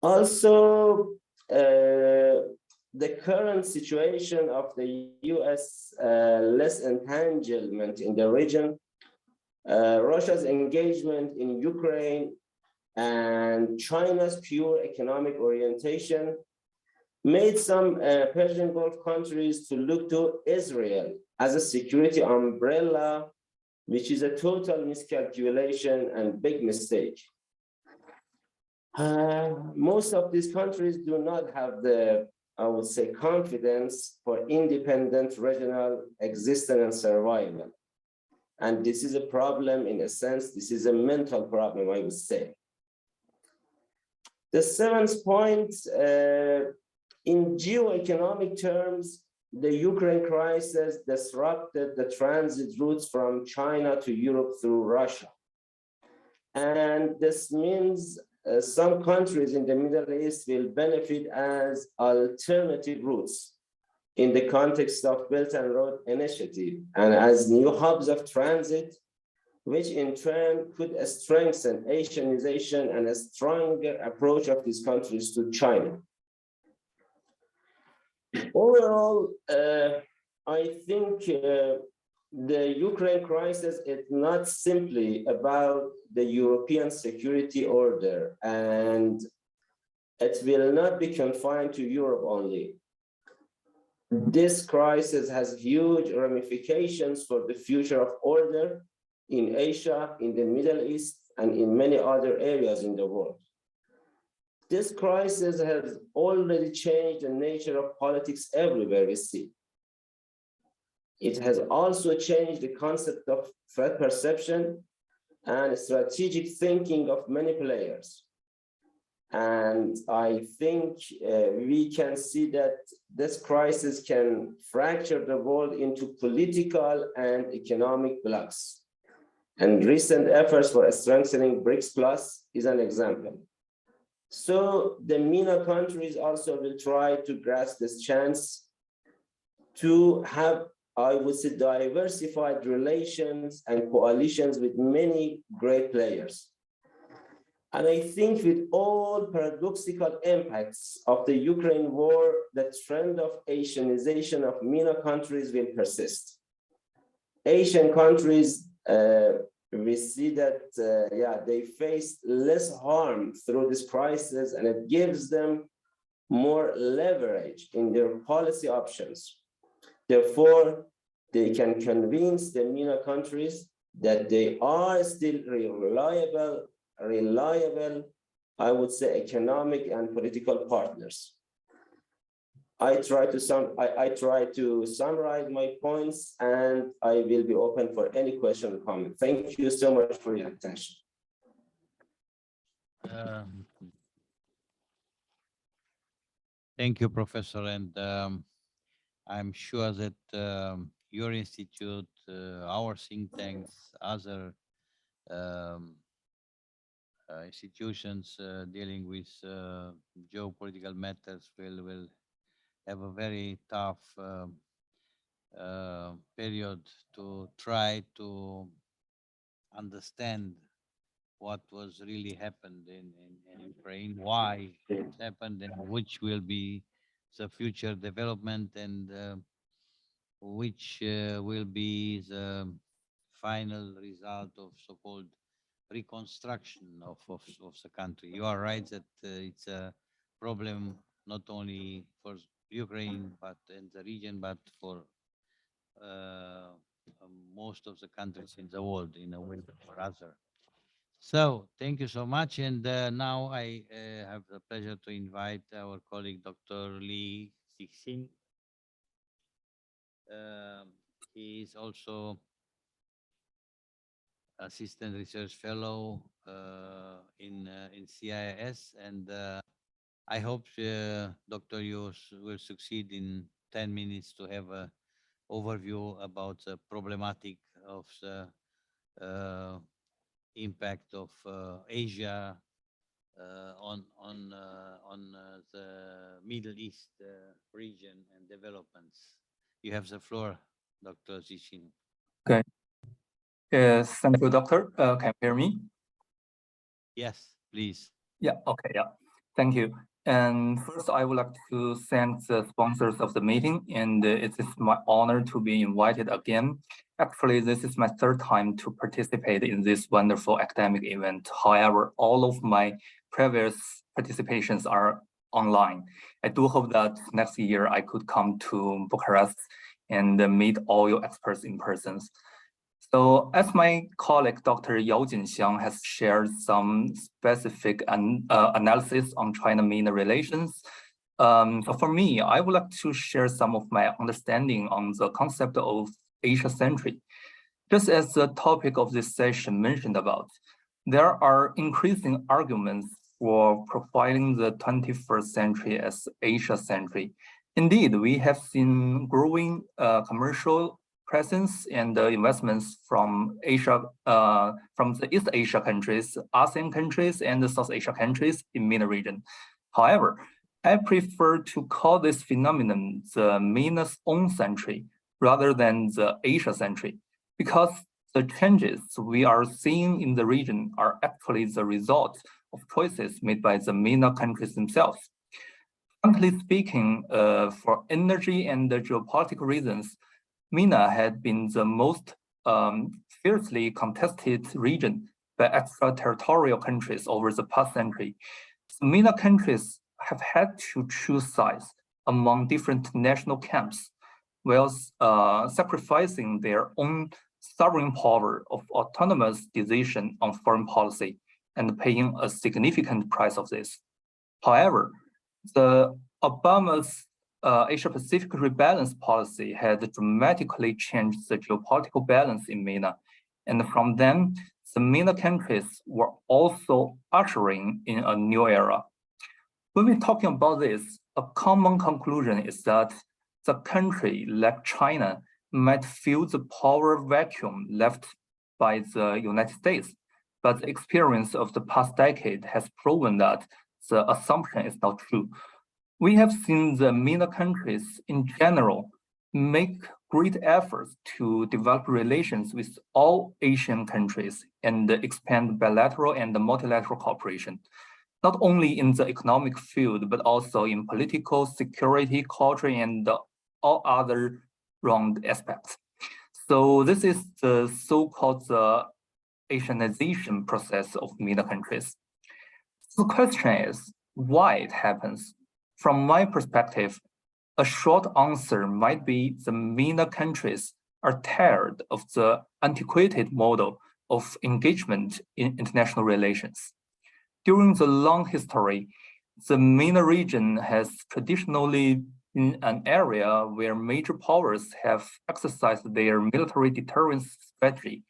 Also, the current situation of the US less entanglement in the region, Russia's engagement in Ukraine, and China's pure economic orientation made some Persian Gulf countries to look to Israel as a security umbrella, which is a total miscalculation and big mistake. Most of these countries do not have the, I would say, confidence for independent regional existence and survival. And this is a problem in a sense, this is a mental problem, I would say. The seventh point, in geoeconomic terms, the Ukraine crisis disrupted the transit routes from China to Europe through Russia. And this means some countries in the Middle East will benefit as alternative routes in the context of Belt and Road Initiative and as new hubs of transit, which in turn could strengthen Asianization and a stronger approach of these countries to China. Overall, I think the Ukraine crisis is not simply about the European security order, and it will not be confined to Europe only. This crisis has huge ramifications for the future of order in Asia, in the Middle East, and in many other areas in the world. This crisis has already changed the nature of politics everywhere we see. It has also changed the concept of threat perception and strategic thinking of many players. And I think we can see that this crisis can fracture the world into political and economic blocks. And recent efforts for strengthening BRICS Plus is an example. So the MENA countries also will try to grasp this chance to have, I would say, diversified relations and coalitions with many great players. And I think with all paradoxical impacts of the Ukraine war, the trend of Asianization of MENA countries will persist. Asian countries, we see that they face less harm through this crisis, and it gives them more leverage in their policy options. Therefore, they can convince the MENA countries that they are still reliable, I would say, economic and political partners. I try to summarize my points, and I will be open for any question or comment. Thank you so much for your attention. Thank you, Professor. And I'm sure that your institute, our think tanks, other institutions dealing with geopolitical matters will have a very tough period to try to understand what was really happened in Ukraine, why it happened, and which will be the future development, and which will be the final result of so-called reconstruction of the country. You are right that it's a problem not only for Ukraine, but in the region, but for most of the countries in the world, in a way or other. So thank you so much. And now I have the pleasure to invite our colleague, Dr. Lee Xixin. He is also Assistant Research Fellow in CIIS, and I hope, Doctor, you will succeed in 10 minutes to have a overview about the problematic of the impact of Asia on the Middle East region and developments. You have the floor, Dr. Zichin. Okay. Yes, thank you, Doctor. Can you hear me? Yes, please. Yeah, okay, yeah. Thank you. And first, I would like to thank the sponsors of the meeting, and it is my honor to be invited again. Actually, this is my third time to participate in this wonderful academic event. However, all of my previous participations are online. I do hope that next year I could come to Bucharest and meet all your experts in person. So as my colleague, Dr. Yao Jinxiang has shared some specific analysis on China-MENA relations. So for me, I would like to share some of my understanding on the concept of Asia-centric. Just as the topic of this session mentioned about, there are increasing arguments for profiling the 21st century as Asia-centric. Indeed, we have seen growing commercial presence and investments from Asia, from the East Asia countries, ASEAN countries, and the South Asia countries in MENA region. However, I prefer to call this phenomenon the MENA's own century rather than the Asia century, because the changes we are seeing in the region are actually the result of choices made by the MENA countries themselves. Frankly speaking, for energy and geopolitical reasons, MENA had been the most fiercely contested region by extraterritorial countries over the past century. So MENA countries have had to choose sides among different national camps, while sacrificing their own sovereign power of autonomous decision on foreign policy and paying a significant price of this. However, the Obama's Asia-Pacific rebalance policy had dramatically changed the geopolitical balance in MENA, and from then, the MENA countries were also ushering in a new era. When we're talking about this, a common conclusion is that the country, like China, might feel the power vacuum left by the United States, but the experience of the past decade has proven that the assumption is not true. We have seen the MENA countries in general make great efforts to develop relations with all Asian countries and expand bilateral and multilateral cooperation, not only in the economic field, but also in political, security, culture, and all other round aspects. So this is the so-called Asianization process of MENA countries. The question is, why it happens? From my perspective, a short answer might be the MENA countries are tired of the antiquated model of engagement in international relations. During the long history, the MENA region has traditionally been an area where major powers have exercised their military deterrence strategy,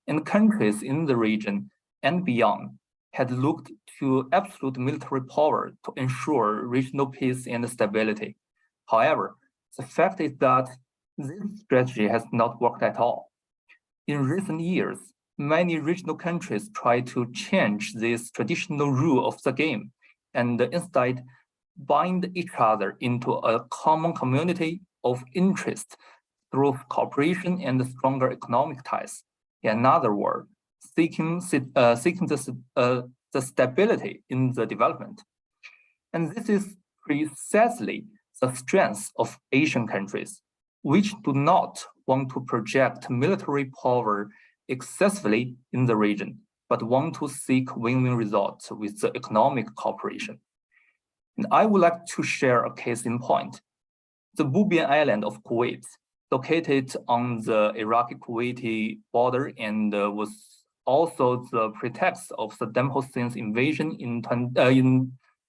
and countries in the region and beyond had looked to absolute military power to ensure regional peace and stability. However, the fact is that this strategy has not worked at all. In recent years, many regional countries try to change this traditional rule of the game and instead bind each other into a common community of interest through cooperation and stronger economic ties. In other words, seeking the stability in the development. And this is precisely the strength of Asian countries, which do not want to project military power excessively in the region, but want to seek win-win results with the economic cooperation. And I would like to share a case in point. The Bubian island of Kuwait, located on the Iraqi-Kuwaiti border and was also the pretext of Saddam Hussein's invasion in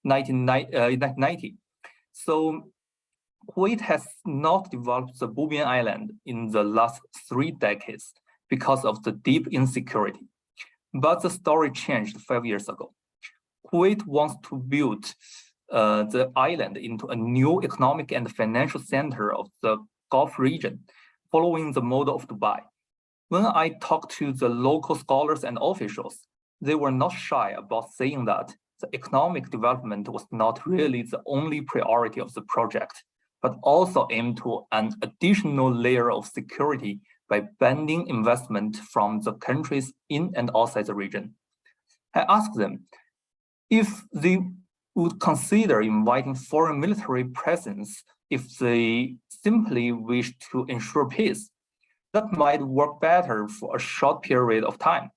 1990. So Kuwait has not developed the Bubian island in the last 3 decades because of the deep insecurity. But the story changed 5 years ago. Kuwait wants to build the island into a new economic and financial center of the Gulf region, following the model of Dubai. When I talked to the local scholars and officials, they were not shy about saying that the economic development was not really the only priority of the project, but also aimed to an additional layer of security by banning investment from the countries in and outside the region. I asked them if they would consider inviting foreign military presence if they simply wish to ensure peace. That might work better for a short period of time.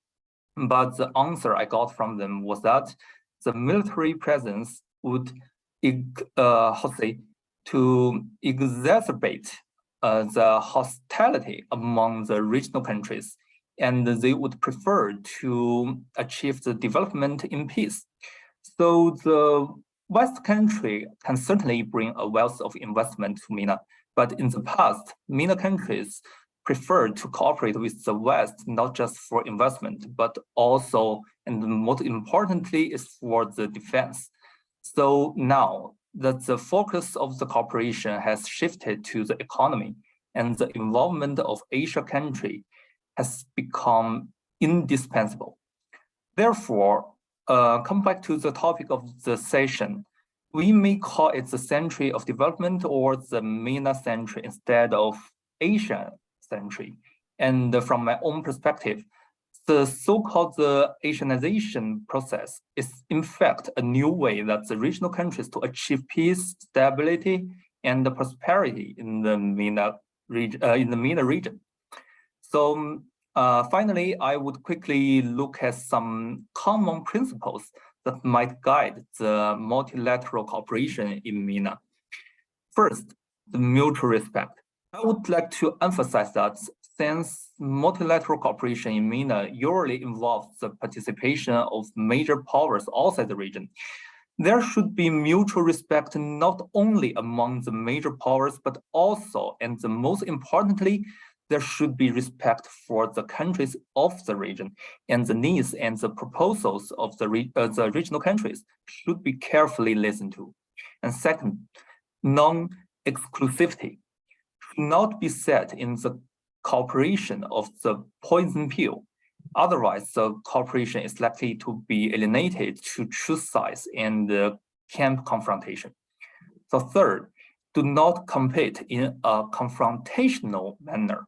But the answer I got from them was that the military presence would to exacerbate the hostility among the regional countries, and they would prefer to achieve the development in peace. So the West country can certainly bring a wealth of investment to MENA, but in the past, MENA countries preferred to cooperate with the West, not just for investment, but also, and most importantly, is for the defense. So now that the focus of the cooperation has shifted to the economy and the involvement of Asia country has become indispensable. Therefore, come back to the topic of the session. We may call it the century of development or the MENA century instead of Asian century. And from my own perspective, the so-called Asianization process is in fact a new way that the regional countries to achieve peace, stability, and prosperity in the MENA region. So finally, I would quickly look at some common principles that might guide the multilateral cooperation in MENA. First, the mutual respect. I would like to emphasize that since multilateral cooperation in MENA usually involves the participation of major powers outside the region, there should be mutual respect not only among the major powers, but also, and the most importantly, there should be respect for the countries of the region, and the needs and the proposals of the regional countries should be carefully listened to. And second, non-exclusivity should not be set in the cooperation of the poison pill. Otherwise, the cooperation is likely to be alienated to choose sides and camp confrontation. So third, do not compete in a confrontational manner.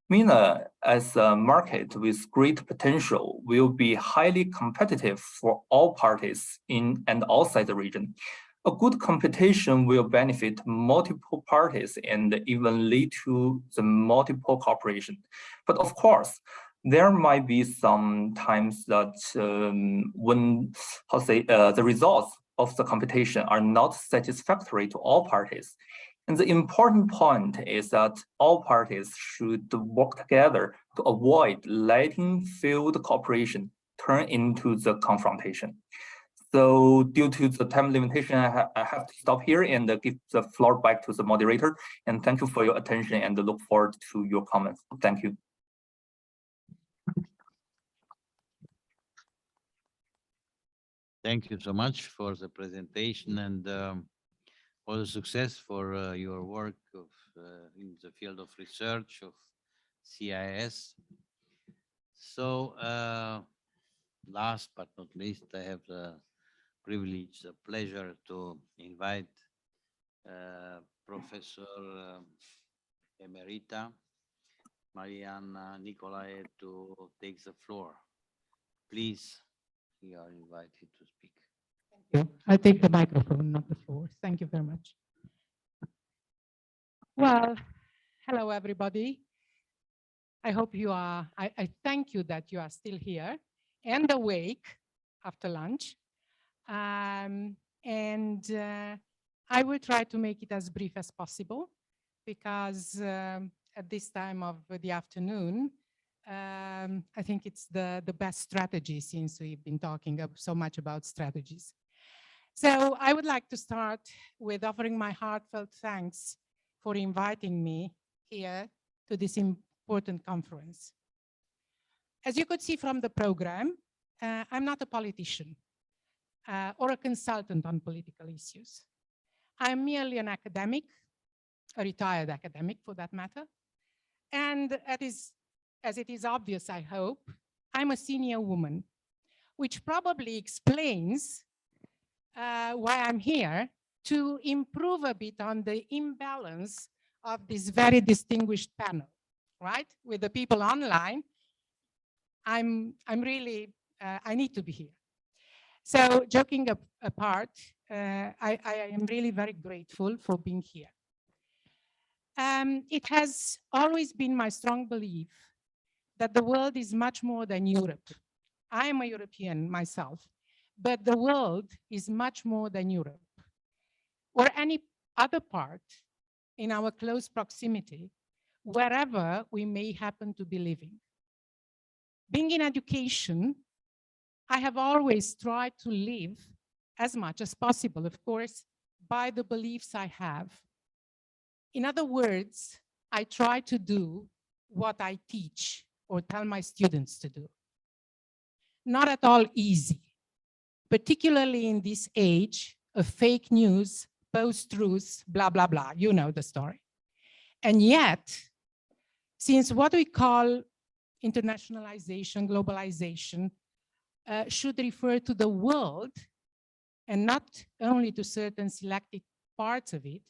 MENA, as a market with great potential, will be highly competitive for all parties in and outside the region. A good competition will benefit multiple parties and even lead to the multiple cooperation. But of course, there might be some times that when the results of the competition are not satisfactory to all parties. And the important point is that all parties should work together to avoid letting failed cooperation turn into the confrontation. So due to the time limitation, I have to stop here and give the floor back to the moderator. And thank you for your attention and look forward to your comments. Thank you. Thank you so much for the presentation and all the success for your work in the field of research of CIIS. So last but not least, I have the privilege, the pleasure to invite Professor Emerita Mariana Nicolae to take the floor. Please, you are invited to speak. Thank you. I take the microphone, not the floor. Thank you very much. Well, hello, everybody. I hope you are, I thank you that you are still here and awake after lunch. I will try to make it as brief as possible because at this time of the afternoon, I think it's the best strategy since we've been talking so much about strategies. So I would like to start with offering my heartfelt thanks for inviting me here to this important conference. As you could see from the program, I'm not a politician or a consultant on political issues. I'm merely an academic, a retired academic for that matter, And as it is obvious, I hope, I'm a senior woman, which probably explains why I'm here, to improve a bit on the imbalance of this very distinguished panel, right? With the people online, I'm really, I need to be here. So joking apart, I am really very grateful for being here. It has always been my strong belief that the world is much more than Europe. I am a European myself, but the world is much more than Europe or any other part in our close proximity, wherever we may happen to be living. Being in education, I have always tried to live as much as possible, of course, by the beliefs I have. In other words, I try to do what I teach or tell my students to do. Not at all easy, particularly in this age of fake news, post-truths, blah, blah, blah. You know the story. And yet, since what we call internationalization, globalization, should refer to the world and not only to certain selected parts of it,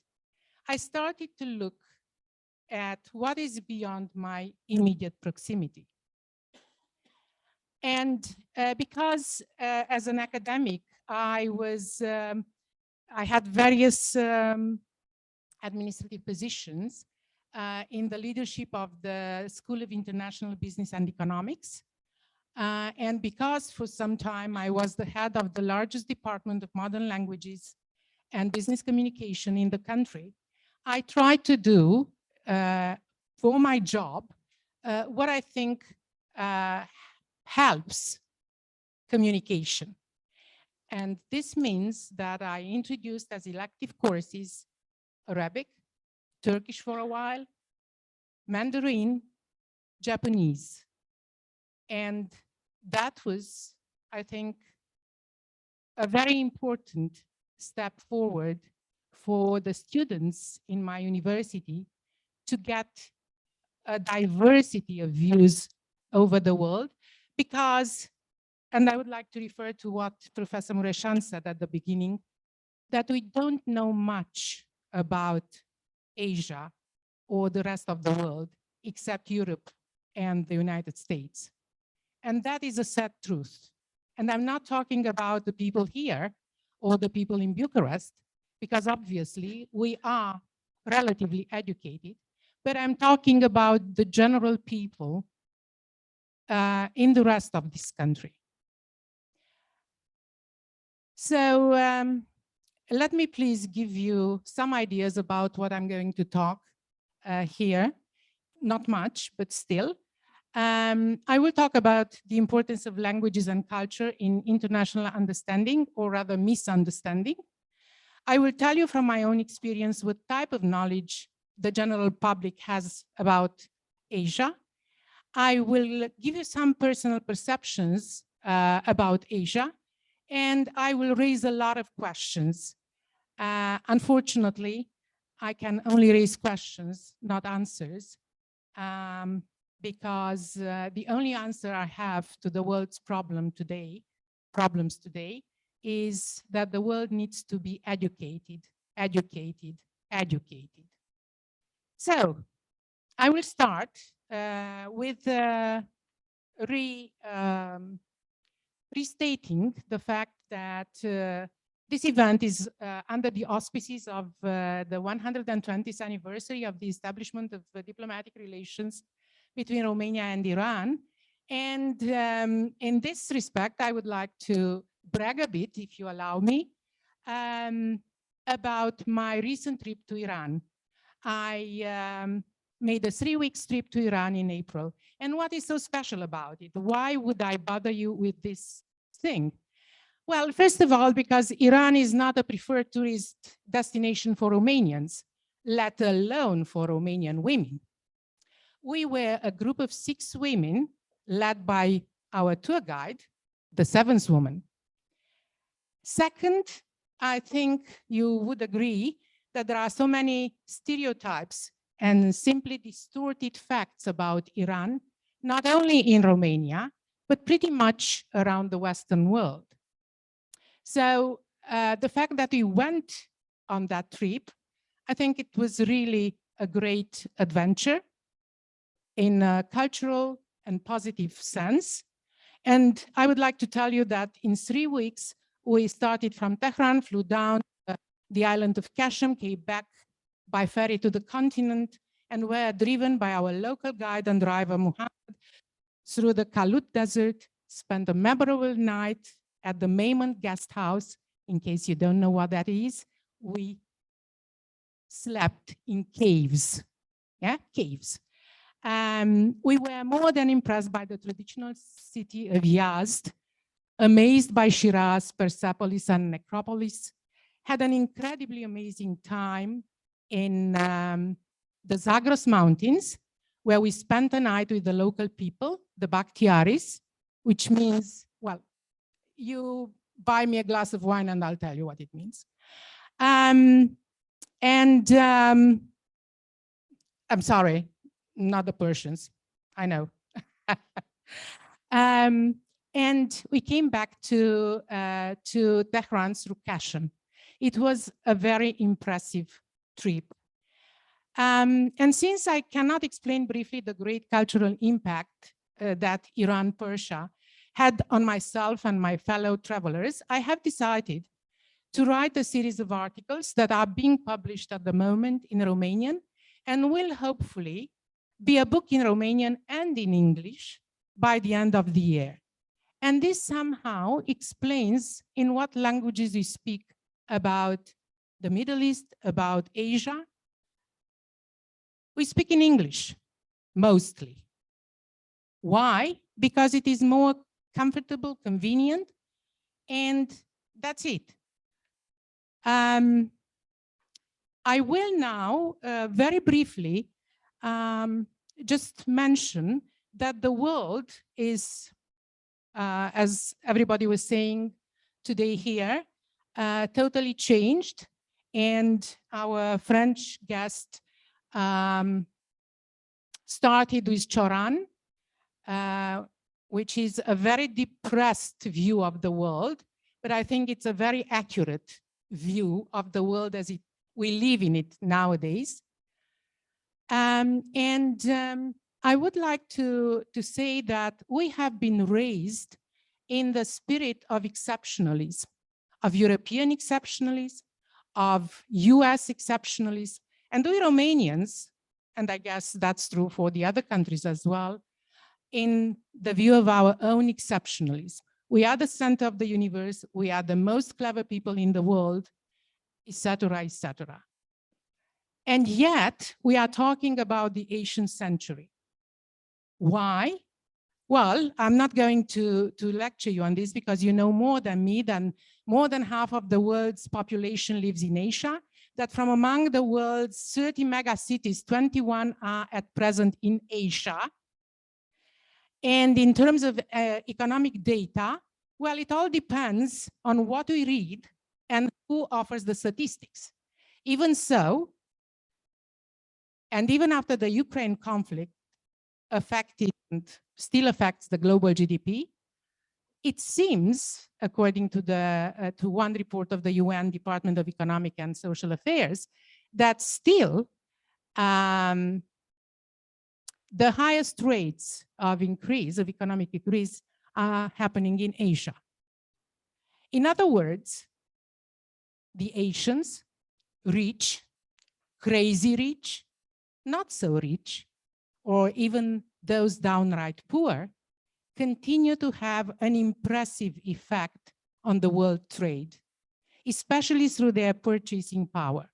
I started to look at what is beyond my immediate proximity. And because as an academic, I had various administrative positions in the leadership of the School of International Business and Economics. And because for some time I was the head of the largest department of modern languages and business communication in the country, I tried to do for my job what I think helps communication. And this means that I introduced as elective courses Arabic, Turkish for a while, Mandarin, Japanese. And that was, I think, a very important step forward for the students in my university to get a diversity of views over the world, because, and I would like to refer to what Professor MUREŞAN said at the beginning, that we don't know much about Asia or the rest of the world except Europe and the United States. And that is a sad truth. And I'm not talking about the people here or the people in Bucharest, because obviously we are relatively educated, but I'm talking about the general people in the rest of this country. So let me please give you some ideas about what I'm going to talk here. Not much, but still. I will talk about the importance of languages and culture in international understanding, or rather misunderstanding. I will tell you from my own experience what type of knowledge the general public has about Asia. I will give you some personal perceptions about Asia, and I will raise a lot of questions. Unfortunately, I can only raise questions, not answers, because the only answer I have to the world's problems today, is that the world needs to be educated, educated, educated. So I will start with restating the fact that this event is under the auspices of the 120th anniversary of the establishment of diplomatic relations between Romania and Iran. And in this respect, I would like to brag a bit, if you allow me, about my recent trip to Iran. I made a 3-week trip to Iran in April. And what is so special about it? Why would I bother you with this thing? Well, first of all, because Iran is not a preferred tourist destination for Romanians, let alone for Romanian women. We were a group of 6 women led by our tour guide, the 7th woman. Second, I think you would agree that there are so many stereotypes and simply distorted facts about Iran, not only in Romania, but pretty much around the Western world. So the fact that we went on that trip, I think it was really a great adventure in a cultural and positive sense. And I would like to tell you that in 3 weeks, we started from Tehran, flew down the island of Kashem, came back by ferry to the continent, and were driven by our local guide and driver, Muhammad, through the Kalut Desert, spent a memorable night at the Maimon Guest House. In case you don't know what that is, we slept in caves, caves. We were more than impressed by the traditional city of Yazd, amazed by Shiraz, Persepolis, and Necropolis, had an incredibly amazing time in the Zagros Mountains, where we spent a night with the local people, the Bakhtiaris, which means, well, you buy me a glass of wine and I'll tell you what it means. I'm sorry, not the Persians, I know. And we came back to Tehran through Kashem. It was a very impressive trip. And since I cannot explain briefly the great cultural impact that Iran-Persia had on myself and my fellow travelers, I have decided to write a series of articles that are being published at the moment in Romanian and will hopefully be a book in Romanian and in English by the end of the year. And this somehow explains in what languages we speak about the Middle East, about Asia. We speak in English, mostly. Why? Because it is more comfortable, convenient, and that's it. I will now very briefly just mention that the world is, as everybody was saying today here, totally changed. And our French guest started with Choran, which is a very depressed view of the world, but I think it's a very accurate view of the world as we live in it nowadays. I would like to say that we have been raised in the spirit of exceptionalism, of European exceptionalism, of US exceptionalism, and we Romanians, and I guess that's true for the other countries as well, in the view of our own exceptionalism. We are the center of the universe, we are the most clever people in the world, etc., etc. And yet, we are talking about the Asian century. Why? Well, I'm not going to lecture you on this because you know more than me, more than half of the world's population lives in Asia, that from among the world's 30 megacities, 21 are at present in Asia. And in terms of economic data, well, it all depends on what we read and who offers the statistics. Even so, and even after the Ukraine conflict affected and still affects the global GDP, it seems, according to to one report of the UN Department of Economic and Social Affairs, that still the highest rates of increase, of economic increase, are happening in Asia. In other words, the Asians, rich, crazy rich, not so rich, or even those downright poor, continue to have an impressive effect on the world trade, especially through their purchasing power.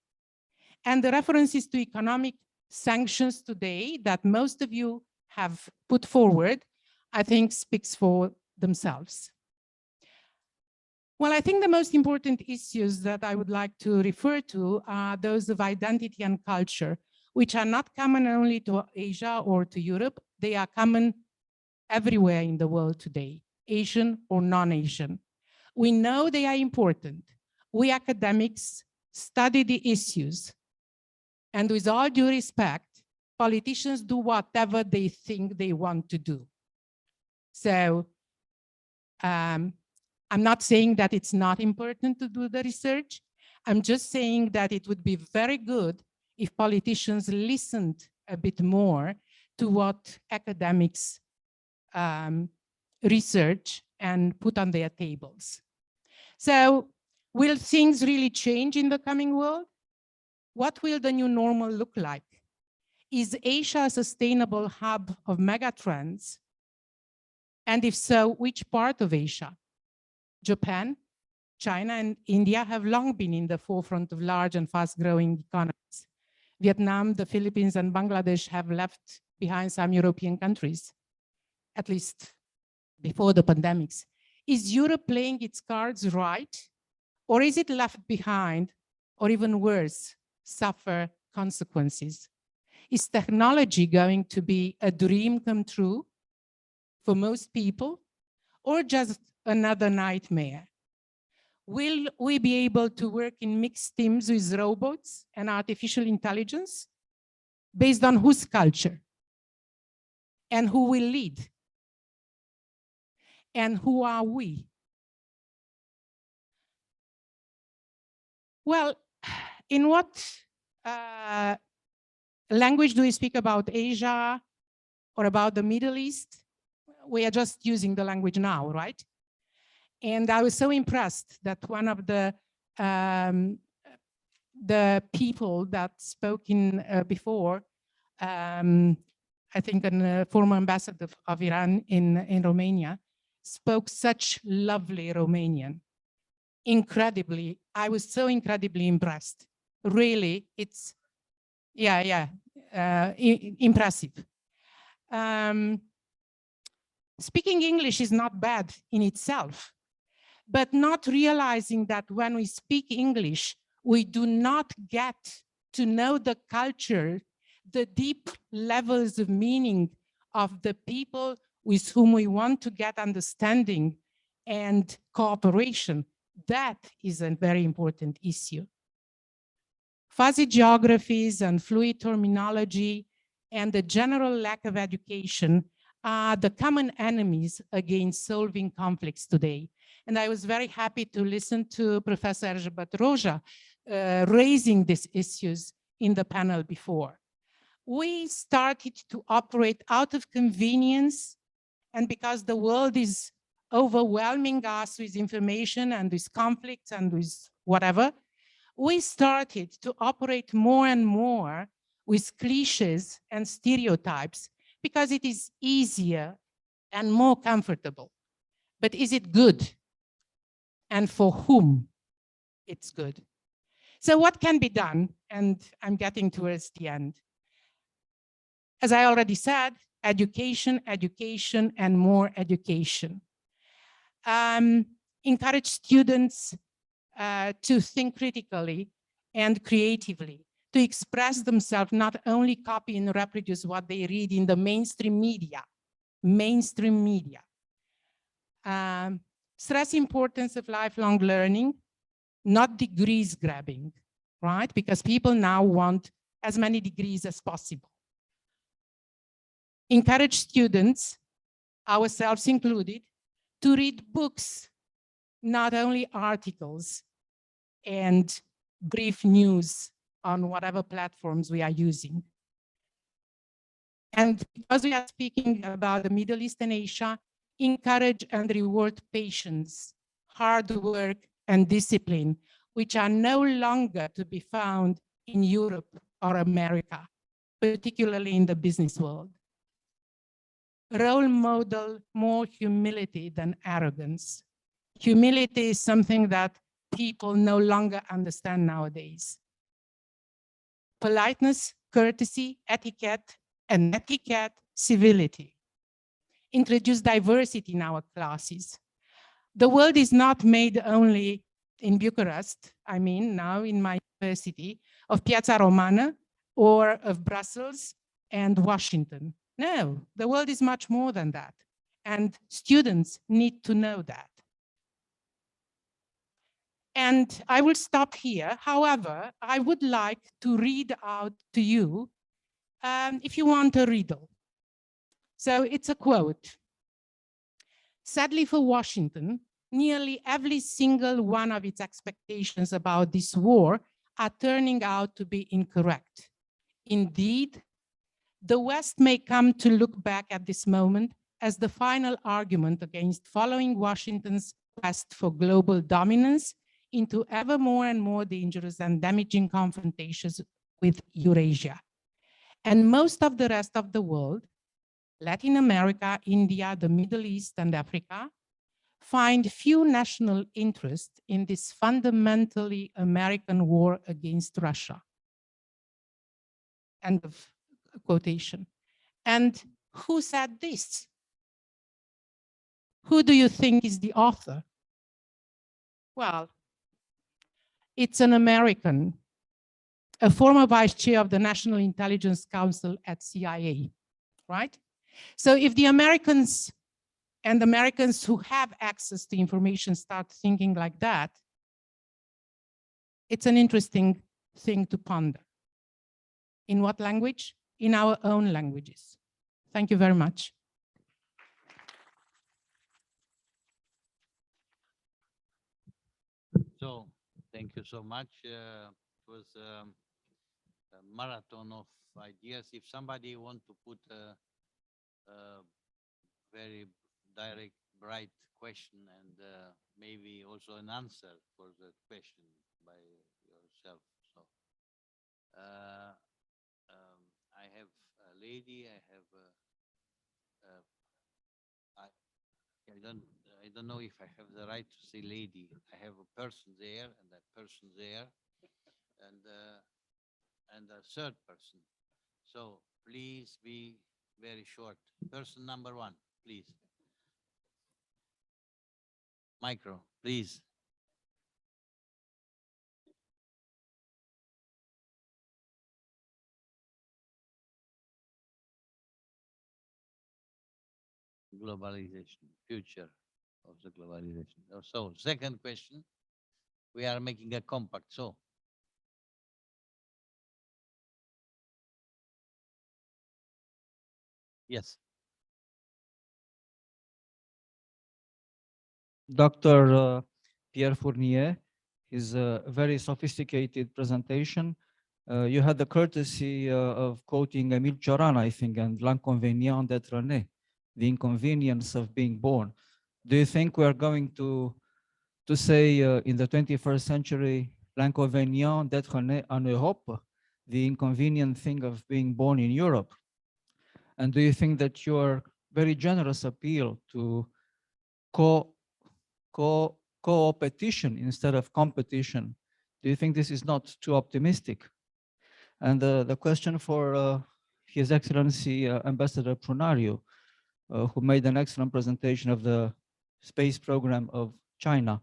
And the references to economic sanctions today that most of you have put forward, I think speaks for themselves. Well, I think the most important issues that I would like to refer to are those of identity and culture, which are not common only to Asia or to Europe, they are common everywhere in the world today, Asian or non-Asian. We know they are important. We academics study the issues. And with all due respect, politicians do whatever they think they want to do. So I'm not saying that it's not important to do the research. I'm just saying that it would be very good if politicians listened a bit more to what academics research and put on their tables. So will things really change in the coming world? What will the new normal look like? Is Asia a sustainable hub of megatrends? And if so, which part of Asia? Japan, China, and India have long been in the forefront of large and fast-growing economies. Vietnam, the Philippines, and Bangladesh have left behind some European countries, at least before the pandemics. Is Europe playing its cards right? Or is it left behind, or even worse, suffer consequences? Is technology going to be a dream come true for most people, or just another nightmare? Will we be able to work in mixed teams with robots and artificial intelligence? Based on whose culture? And who will lead? And who are we? Well, in what language do we speak about Asia or about the Middle East? We are just using the language now, right? And I was so impressed that one of the people that spoke in before, I think a former ambassador of Iran in Romania, spoke such lovely Romanian. Incredibly, I was so incredibly impressed. Really, it's, impressive. Speaking English is not bad in itself, but not realizing that when we speak English, we do not get to know the culture, the deep levels of meaning of the people with whom we want to get understanding and cooperation. That is a very important issue. Fuzzy geographies and fluid terminology and the general lack of education are the common enemies against solving conflicts today. And I was very happy to listen to Professor Erzsébet Rózsa raising these issues in the panel before. We started to operate out of convenience, and because the world is overwhelming us with information and with conflicts and with whatever, we started to operate more and more with cliches and stereotypes because it is easier and more comfortable. But is it good? And for whom it's good? So what can be done? And I'm getting towards the end. As I already said, education, education, and more education. Encourage students to think critically and creatively, to express themselves, not only copy and reproduce what they read in the mainstream media. Stress importance of lifelong learning, not degrees grabbing, right? Because people now want as many degrees as possible. Encourage students, ourselves included, to read books, not only articles and brief news on whatever platforms we are using. And because we are speaking about the Middle East and Asia, encourage and reward patience, hard work, and discipline, which are no longer to be found in Europe or America, particularly in the business world. Role model more humility than arrogance. Humility is something that people no longer understand nowadays. Politeness, courtesy, etiquette, civility. Introduce diversity in our classes. The world is not made only in Bucharest, I mean now in my university, of Piazza Romana or of Brussels and Washington. No, the world is much more than that. And students need to know that. And I will stop here. However, I would like to read out to you if you want a riddle. So it's a quote. Sadly for Washington, nearly every single one of its expectations about this war are turning out to be incorrect. Indeed, the West may come to look back at this moment as the final argument against following Washington's quest for global dominance into ever more and more dangerous and damaging confrontations with Eurasia. And most of the rest of the world, Latin America, India, the Middle East, and Africa, find few national interest in this fundamentally American war against Russia. End of quotation. And who said this? Who do you think is the author? Well, it's an American, a former vice chair of the National Intelligence Council at CIA, right? So if the Americans and Americans who have access to information start thinking like that, it's an interesting thing to ponder. In what language? In our own languages. Thank you very much. So, thank you so much. It was a marathon of ideas. If somebody wants to put a very direct, bright question and maybe also an answer for the question by yourself. So, I have a lady. I have I don't know if I have the right to say lady. I have a person there and that person there, and a third person. So please be very short. Person number one, please. Micro, please. Globalization, future of the globalization. So, second question, we are making a compact. So, yes. Dr. Pierre Fournier, is a very sophisticated presentation. You had the courtesy of quoting Émile Cioran, I think, and L'inconvénient d'être né, the inconvenience of being born. Do you think we are going to say in the 21st century, l'inconvénient d'être né en Europe, the inconvenient thing of being born in Europe? And do you think that your very generous appeal to co-opetition instead of competition, do you think this is not too optimistic? And the question for His Excellency Ambassador PRUNARIU, who made an excellent presentation of the space program of China.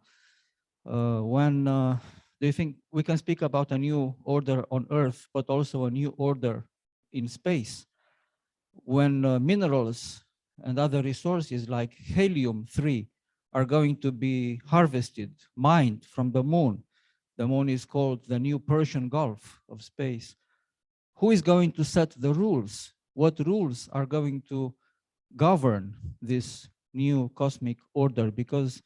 When do you think we can speak about a new order on Earth, but also a new order in space? When minerals and other resources like helium-3 are going to be harvested, mined from the moon is called the new Persian Gulf of space. Who is going to set the rules? What rules are going to govern this new cosmic order? Because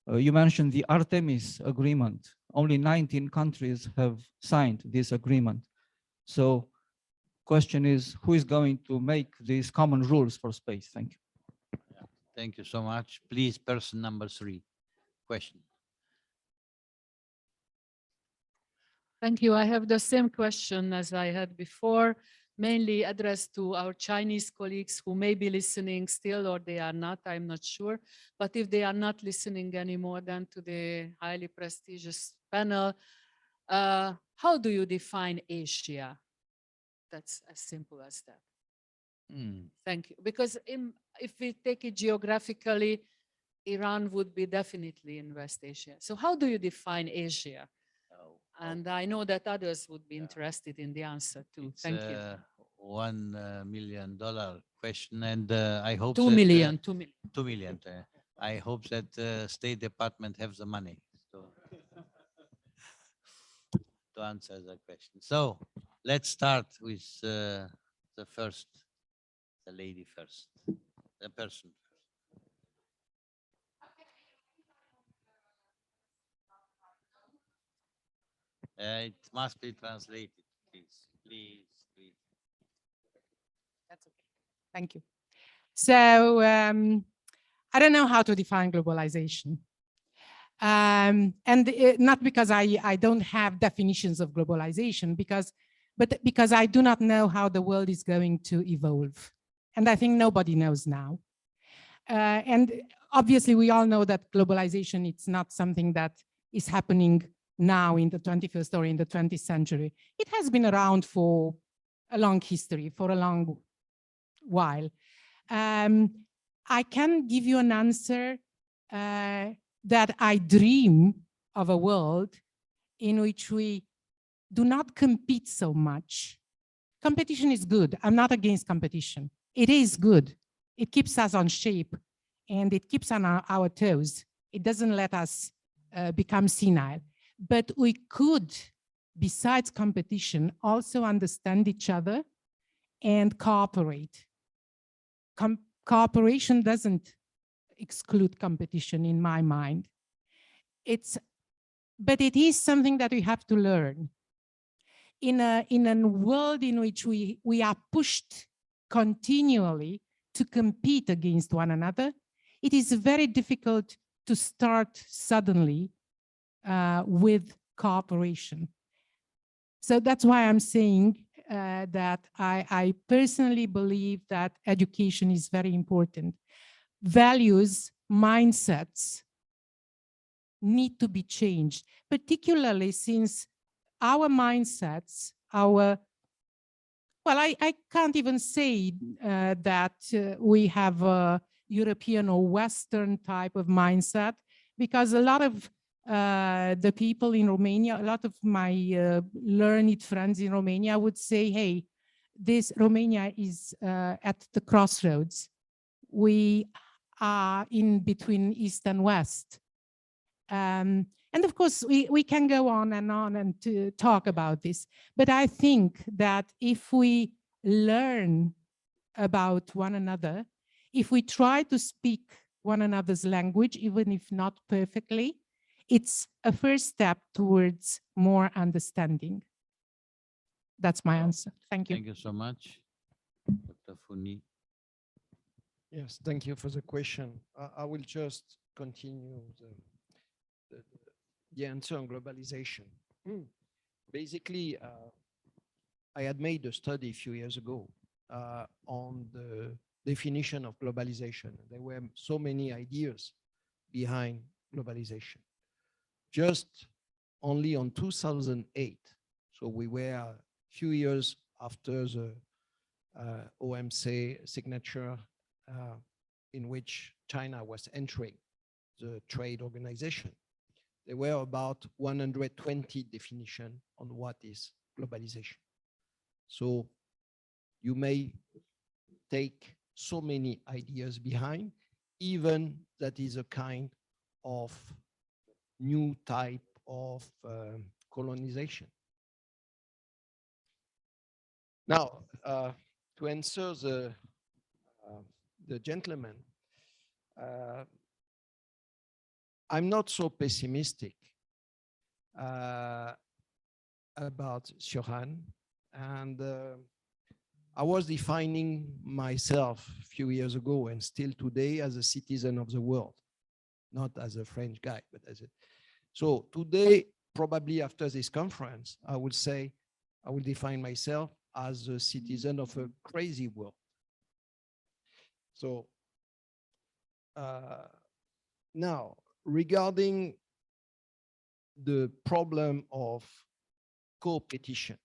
you mentioned the Artemis agreement. Only 19 countries have signed this agreement. So question is, who is going to make these common rules for space? Thank you. Yeah. Thank you so much. Please, person number 3, question. Thank you. I have the same question as I had before, mainly addressed to our Chinese colleagues who may be listening still, or they are not, I'm not sure. But if they are not listening anymore, then to the highly prestigious panel, how do you define Asia? That's as simple as that. Thank you. Because if we take it geographically, Iran would be definitely in West Asia. So how do you define Asia? And I know that others would be interested in the answer too. Thank you. $1 million question, and I hope 2 that, million, 2 million. 2 million. I hope that State Department have the money to answer the question. So let's start with the the first, the lady first, the person first. It must be translated, please, please, please. That's okay. Thank you. So I don't know how to define globalization. And not because I don't have definitions of globalization, but because I do not know how the world is going to evolve. And I think nobody knows now. And obviously we all know that globalization, it's not something that is happening now in the 21st or in the 20th century. It has been around for a long history, for a long while. I can give you an answer that I dream of a world in which we do not compete so much. Competition is good. I'm not against competition. It is good. It keeps us on shape and it keeps on our toes. It doesn't let us become senile. But we could, besides competition, also understand each other and cooperate. Cooperation doesn't exclude competition in my mind. But it is something that we have to learn. In a world in which we are pushed continually to compete against one another, it is very difficult to start suddenly with cooperation. So that's why I'm saying that I personally believe that education is very important. Values, mindsets need to be changed, particularly since our mindsets, well, I can't even say that we have a European or Western type of mindset, because a lot of the people in Romania, a lot of my learned friends in Romania would say, hey, Romania is at the crossroads. We are in between East and West. And of course, we can go on and to talk about this. But I think that if we learn about one another, if we try to speak one another's language, even if not perfectly, it's a first step towards more understanding. That's my answer. Thank you. Thank you so much, Dr. Funi. Yes, thank you for the question. I will just continue the answer on globalization. Basically, I had made a study a few years ago on the definition of globalization. There were so many ideas behind globalization. Just only on 2008, so we were a few years after the OMC signature in which China was entering the trade organization. There were about 120 definitions on what is globalization. So you may take so many ideas behind, even that is a kind of new type of colonization. Now, to answer the gentleman, I'm not so pessimistic about SHIRGHOLAMI, and I was defining myself a few years ago and still today as a citizen of the world, not as a French guy, but as a. So today, probably after this conference, I would say I will define myself as a citizen of a crazy world. So now, regarding the problem of competition.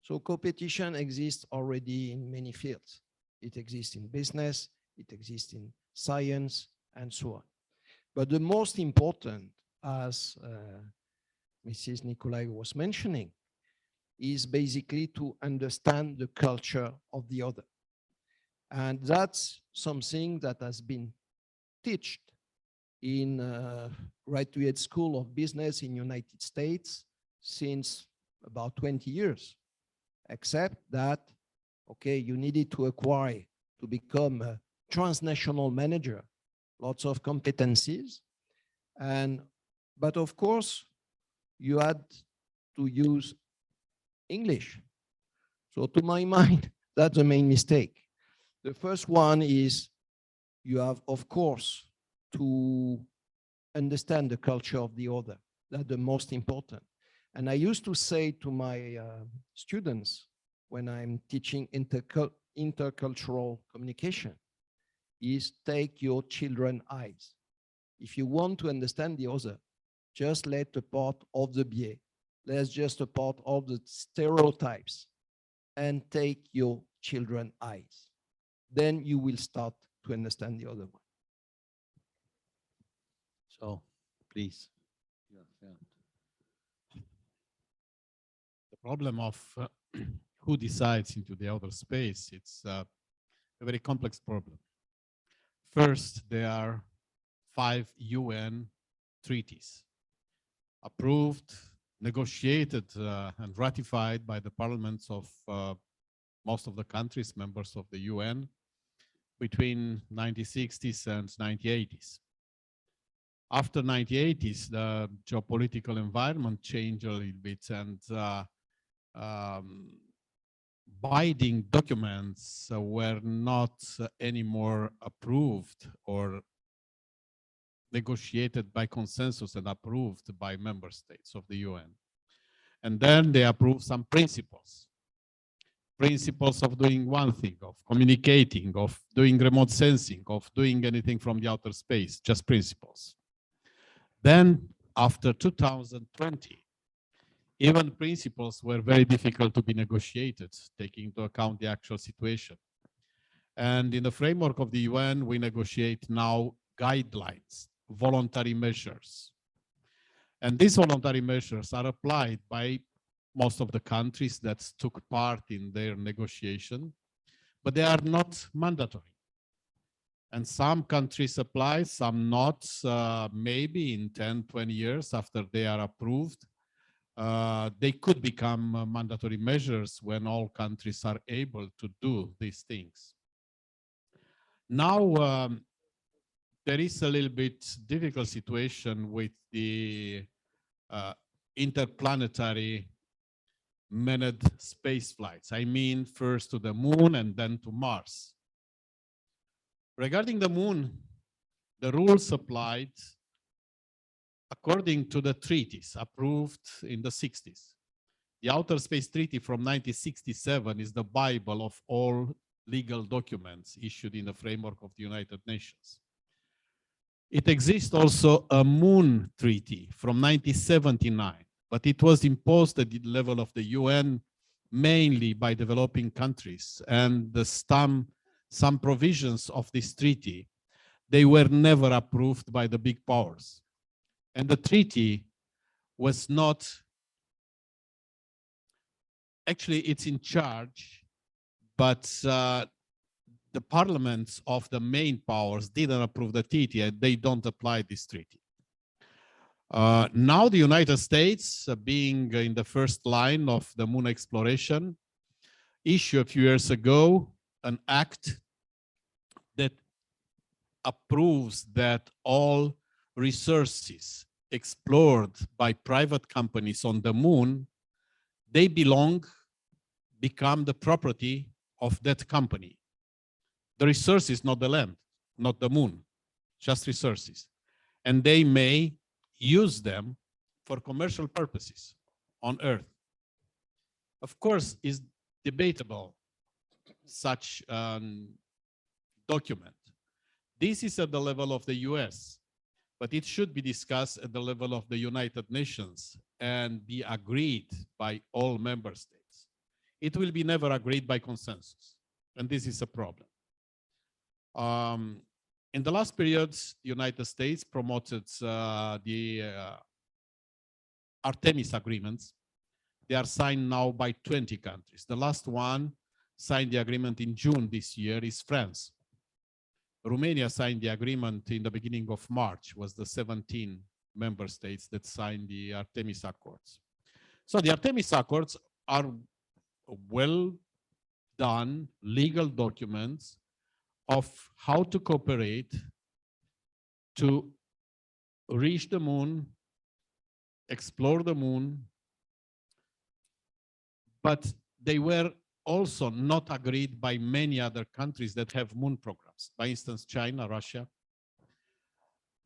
So competition exists already in many fields. It exists in business, it exists in science, and so on. But the most important, as Mrs. Nicolai was mentioning, is basically to understand the culture of the other. And that's something that has been taught in graduate school of business in United States since about 20 years, except that Okay, you needed to acquire to become a transnational manager, lots of competencies. But of course, you had to use English. So to my mind, that's the main mistake. The first one is you have, of course, to understand the culture of the other. That's the most important. And I used to say to my students when I'm teaching intercultural communication is take your children's eyes. If you want to understand the other, just let a part of the biais, let's just a part of the stereotypes and take your children's eyes. Then you will start to understand the other one. So, please. Your turn. The problem of who decides into the outer space, it's a very complex problem. First, there are 5 UN treaties approved, negotiated, and ratified by the parliaments of most of the countries, members of the UN, between 1960s and 1980s. After 1980s, the geopolitical environment changed a little bit, and binding documents were not anymore approved or negotiated by consensus and approved by member states of the UN. And then they approved some principles. Principles of doing one thing, of communicating, of doing remote sensing, of doing anything from the outer space, just principles. Then after 2020, even principles were very difficult to be negotiated, taking into account the actual situation. And in the framework of the UN, we negotiate now guidelines, voluntary measures. And these voluntary measures are applied by most of the countries that took part in their negotiation, but they are not mandatory. And some countries apply, some not, maybe in 10, 20 years after they are approved. They could become mandatory measures when all countries are able to do these things. Now, there is a little bit difficult situation with the interplanetary manned space flights. I mean, first to the moon and then to Mars. Regarding the moon, the rules applied according to the treaties approved in the 60s. The Outer Space Treaty from 1967 is the Bible of all legal documents issued in the framework of the United Nations. It exists also a Moon Treaty from 1979, but it was imposed at the level of the UN mainly by developing countries, and some provisions of this treaty, they were never approved by the big powers. And the treaty was not, actually it's in charge, but the parliaments of the main powers didn't approve the treaty and they don't apply this treaty. Now the United States, being in the first line of the moon exploration, issued a few years ago an act that approves that all resources explored by private companies on the moon, they become the property of that company. The resources, not the land, not the moon, just resources. And they may use them for commercial purposes on Earth. Of course, it's debatable, such a document. This is at the level of the US, but it should be discussed at the level of the United Nations and be agreed by all member states. It will be never agreed by consensus, and this is a problem. In the last period, the United States promoted the Artemis agreements. They are signed now by 20 countries. The last one signed the agreement in June this year is France. Romania signed the agreement in the beginning of March, was the 17 member states that signed the Artemis Accords. So the Artemis Accords are well done legal documents of how to cooperate to reach the moon, explore the moon, but they were also not agreed by many other countries that have moon programs. For instance, China, Russia.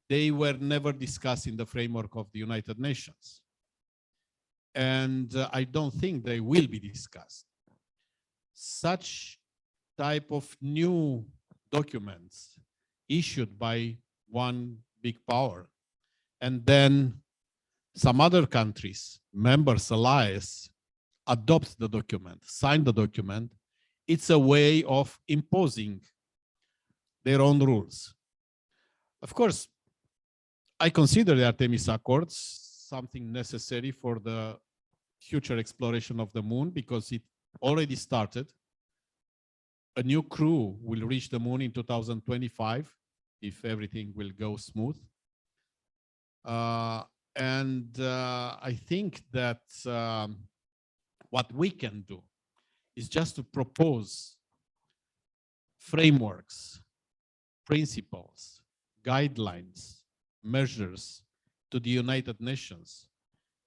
They were never discussed in the framework of the United Nations. And I don't think they will be discussed. Such type of new documents issued by one big power, and then some other countries, members, allies, adopt the document, sign the document, it's a way of imposing their own rules. Of course, I consider the Artemis Accords something necessary for the future exploration of the moon because it already started. A new crew will reach the moon in 2025 if everything will go smooth. I think that what we can do is just to propose frameworks, principles, guidelines, measures to the United Nations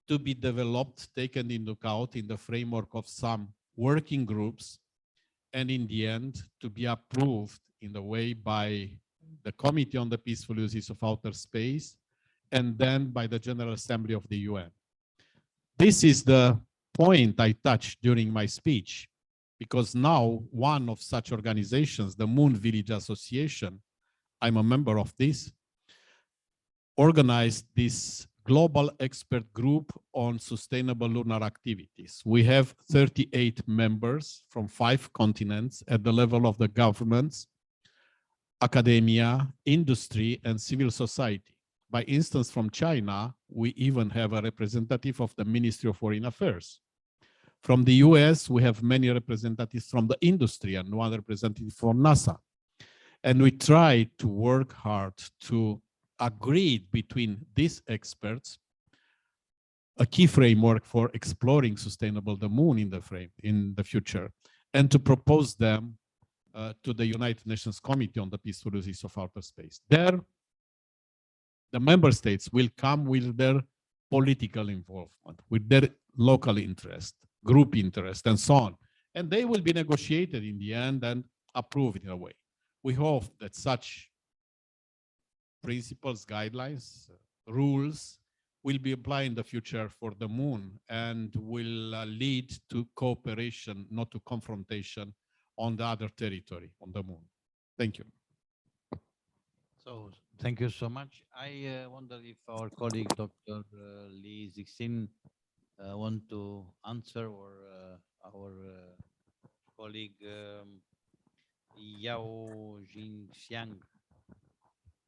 to be developed, taken into account in the framework of some working groups, and in the end to be approved in the way by the Committee on the Peaceful Uses of Outer Space and then by the General Assembly of the UN. This is the point I touched during my speech, because now one of such organizations, the Moon Village Association, I'm a member of this, organized this global expert group on sustainable lunar activities. We have 38 members from 5 continents at the level of the governments, academia, industry, and civil society. By instance, from China, we even have a representative of the Ministry of Foreign Affairs. From the US, we have many representatives from the industry and one representative from NASA. And we try to work hard to agree between these experts a key framework for exploring sustainable the moon in the future, and to propose them to the United Nations Committee on the Peaceful Uses of Outer Space. There, the member states will come with their political involvement, with their local interest, group interest, and so on. And they will be negotiated in the end and approved in a way. We hope that such principles, guidelines, rules will be applied in the future for the moon and will lead to cooperation, not to confrontation on the other territory on the moon. Thank you. So thank you so much. I wonder if our colleague, Dr. Li Zixin, want to answer, or our colleague JINXIANG,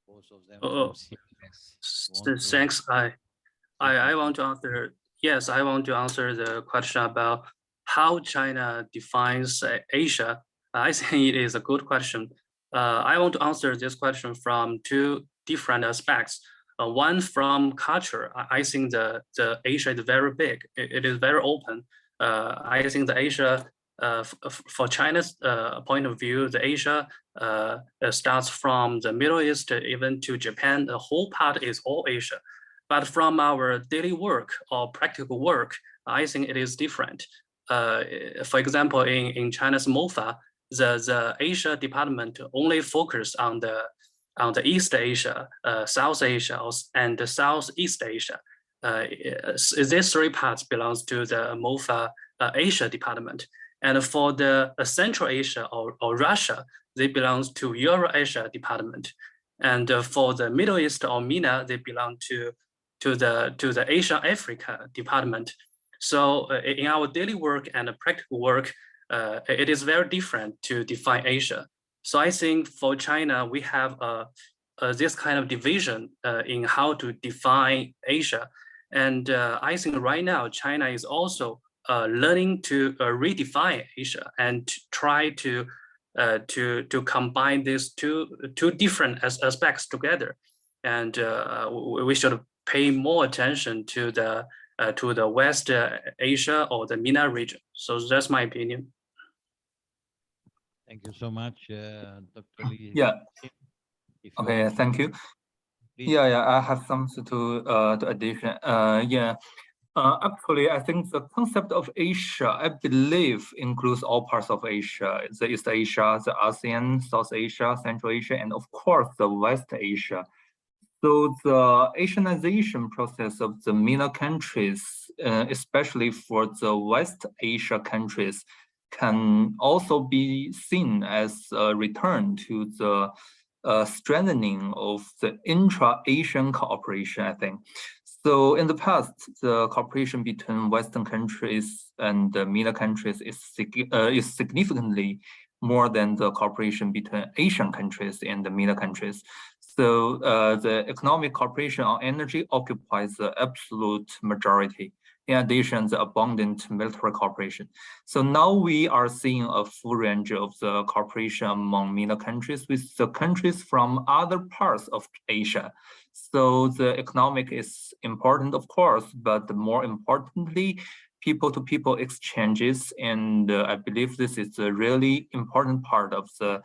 both of them from CIIS. Thanks. I want to answer. Yes, I want to answer the question about how China defines Asia. I think it is a good question. I want to answer this question from 2 different aspects. One from culture. I think the Asia is very big. It is very open. I think the Asia, for China's point of view, the Asia starts from the Middle East even to Japan. The whole part is all Asia. But from our daily work or practical work, I think it is different. For example, in China's MOFA, the Asia department only focused on the East Asia, South Asia, and the Southeast Asia. These 3 parts belongs to the MOFA Asia department. And for the Central Asia or Russia, they belong to Euro-Asia department. And for the Middle East or MENA, they belong to the Asia Africa department. So in our daily work and practical work, it is very different to define Asia. So I think for China, we have this kind of division in how to define Asia. And I think right now, China is also learning to redefine Asia and to try to combine these two different aspects together. And we should pay more attention to the West Asia or the MENA region. So that's my opinion. Thank you so much, Dr. Lee. Yeah. If you Okay, want thank you. please. Yeah, I have something to addition. Actually, I think the concept of Asia, I believe, includes all parts of Asia: the East Asia, the ASEAN, South Asia, Central Asia, and of course the West Asia. So the Asianization process of the MENA countries, especially for the West Asia countries, can also be seen as a return to the strengthening of the intra-Asian cooperation, I think. So in the past, the cooperation between Western countries and the MENA countries is significantly more than the cooperation between Asian countries and the MENA countries. So the economic cooperation on energy occupies the absolute majority. In addition, the abundant military cooperation. So now we are seeing a full range of the cooperation among MENA countries with the countries from other parts of Asia. So the economic is important, of course, but more importantly, people-to-people exchanges. And I believe this is a really important part of the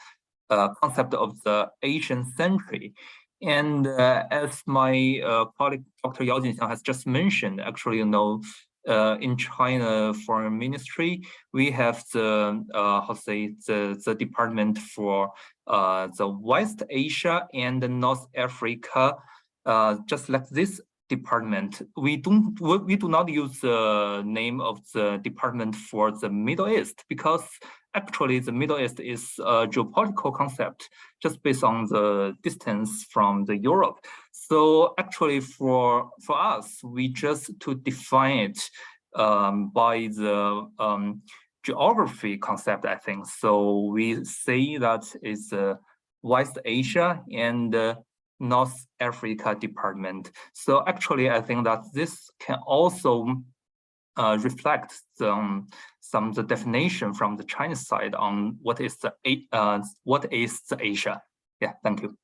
concept of the Asian century. And as my colleague, Dr. Yao Jinxiang has just mentioned, actually, in China Foreign Ministry, we have the the department for the West Asia and North Africa. Just like this department, we do not use the name of the department for the Middle East, because actually the Middle East is a geopolitical concept just based on the distance from the Europe. So actually for us, we just to define it by the geography concept, I think. So we say that it's West Asia and North Africa department. So actually, I think that this can also reflect some the definition from the Chinese side on what is the Asia. Yeah, thank you.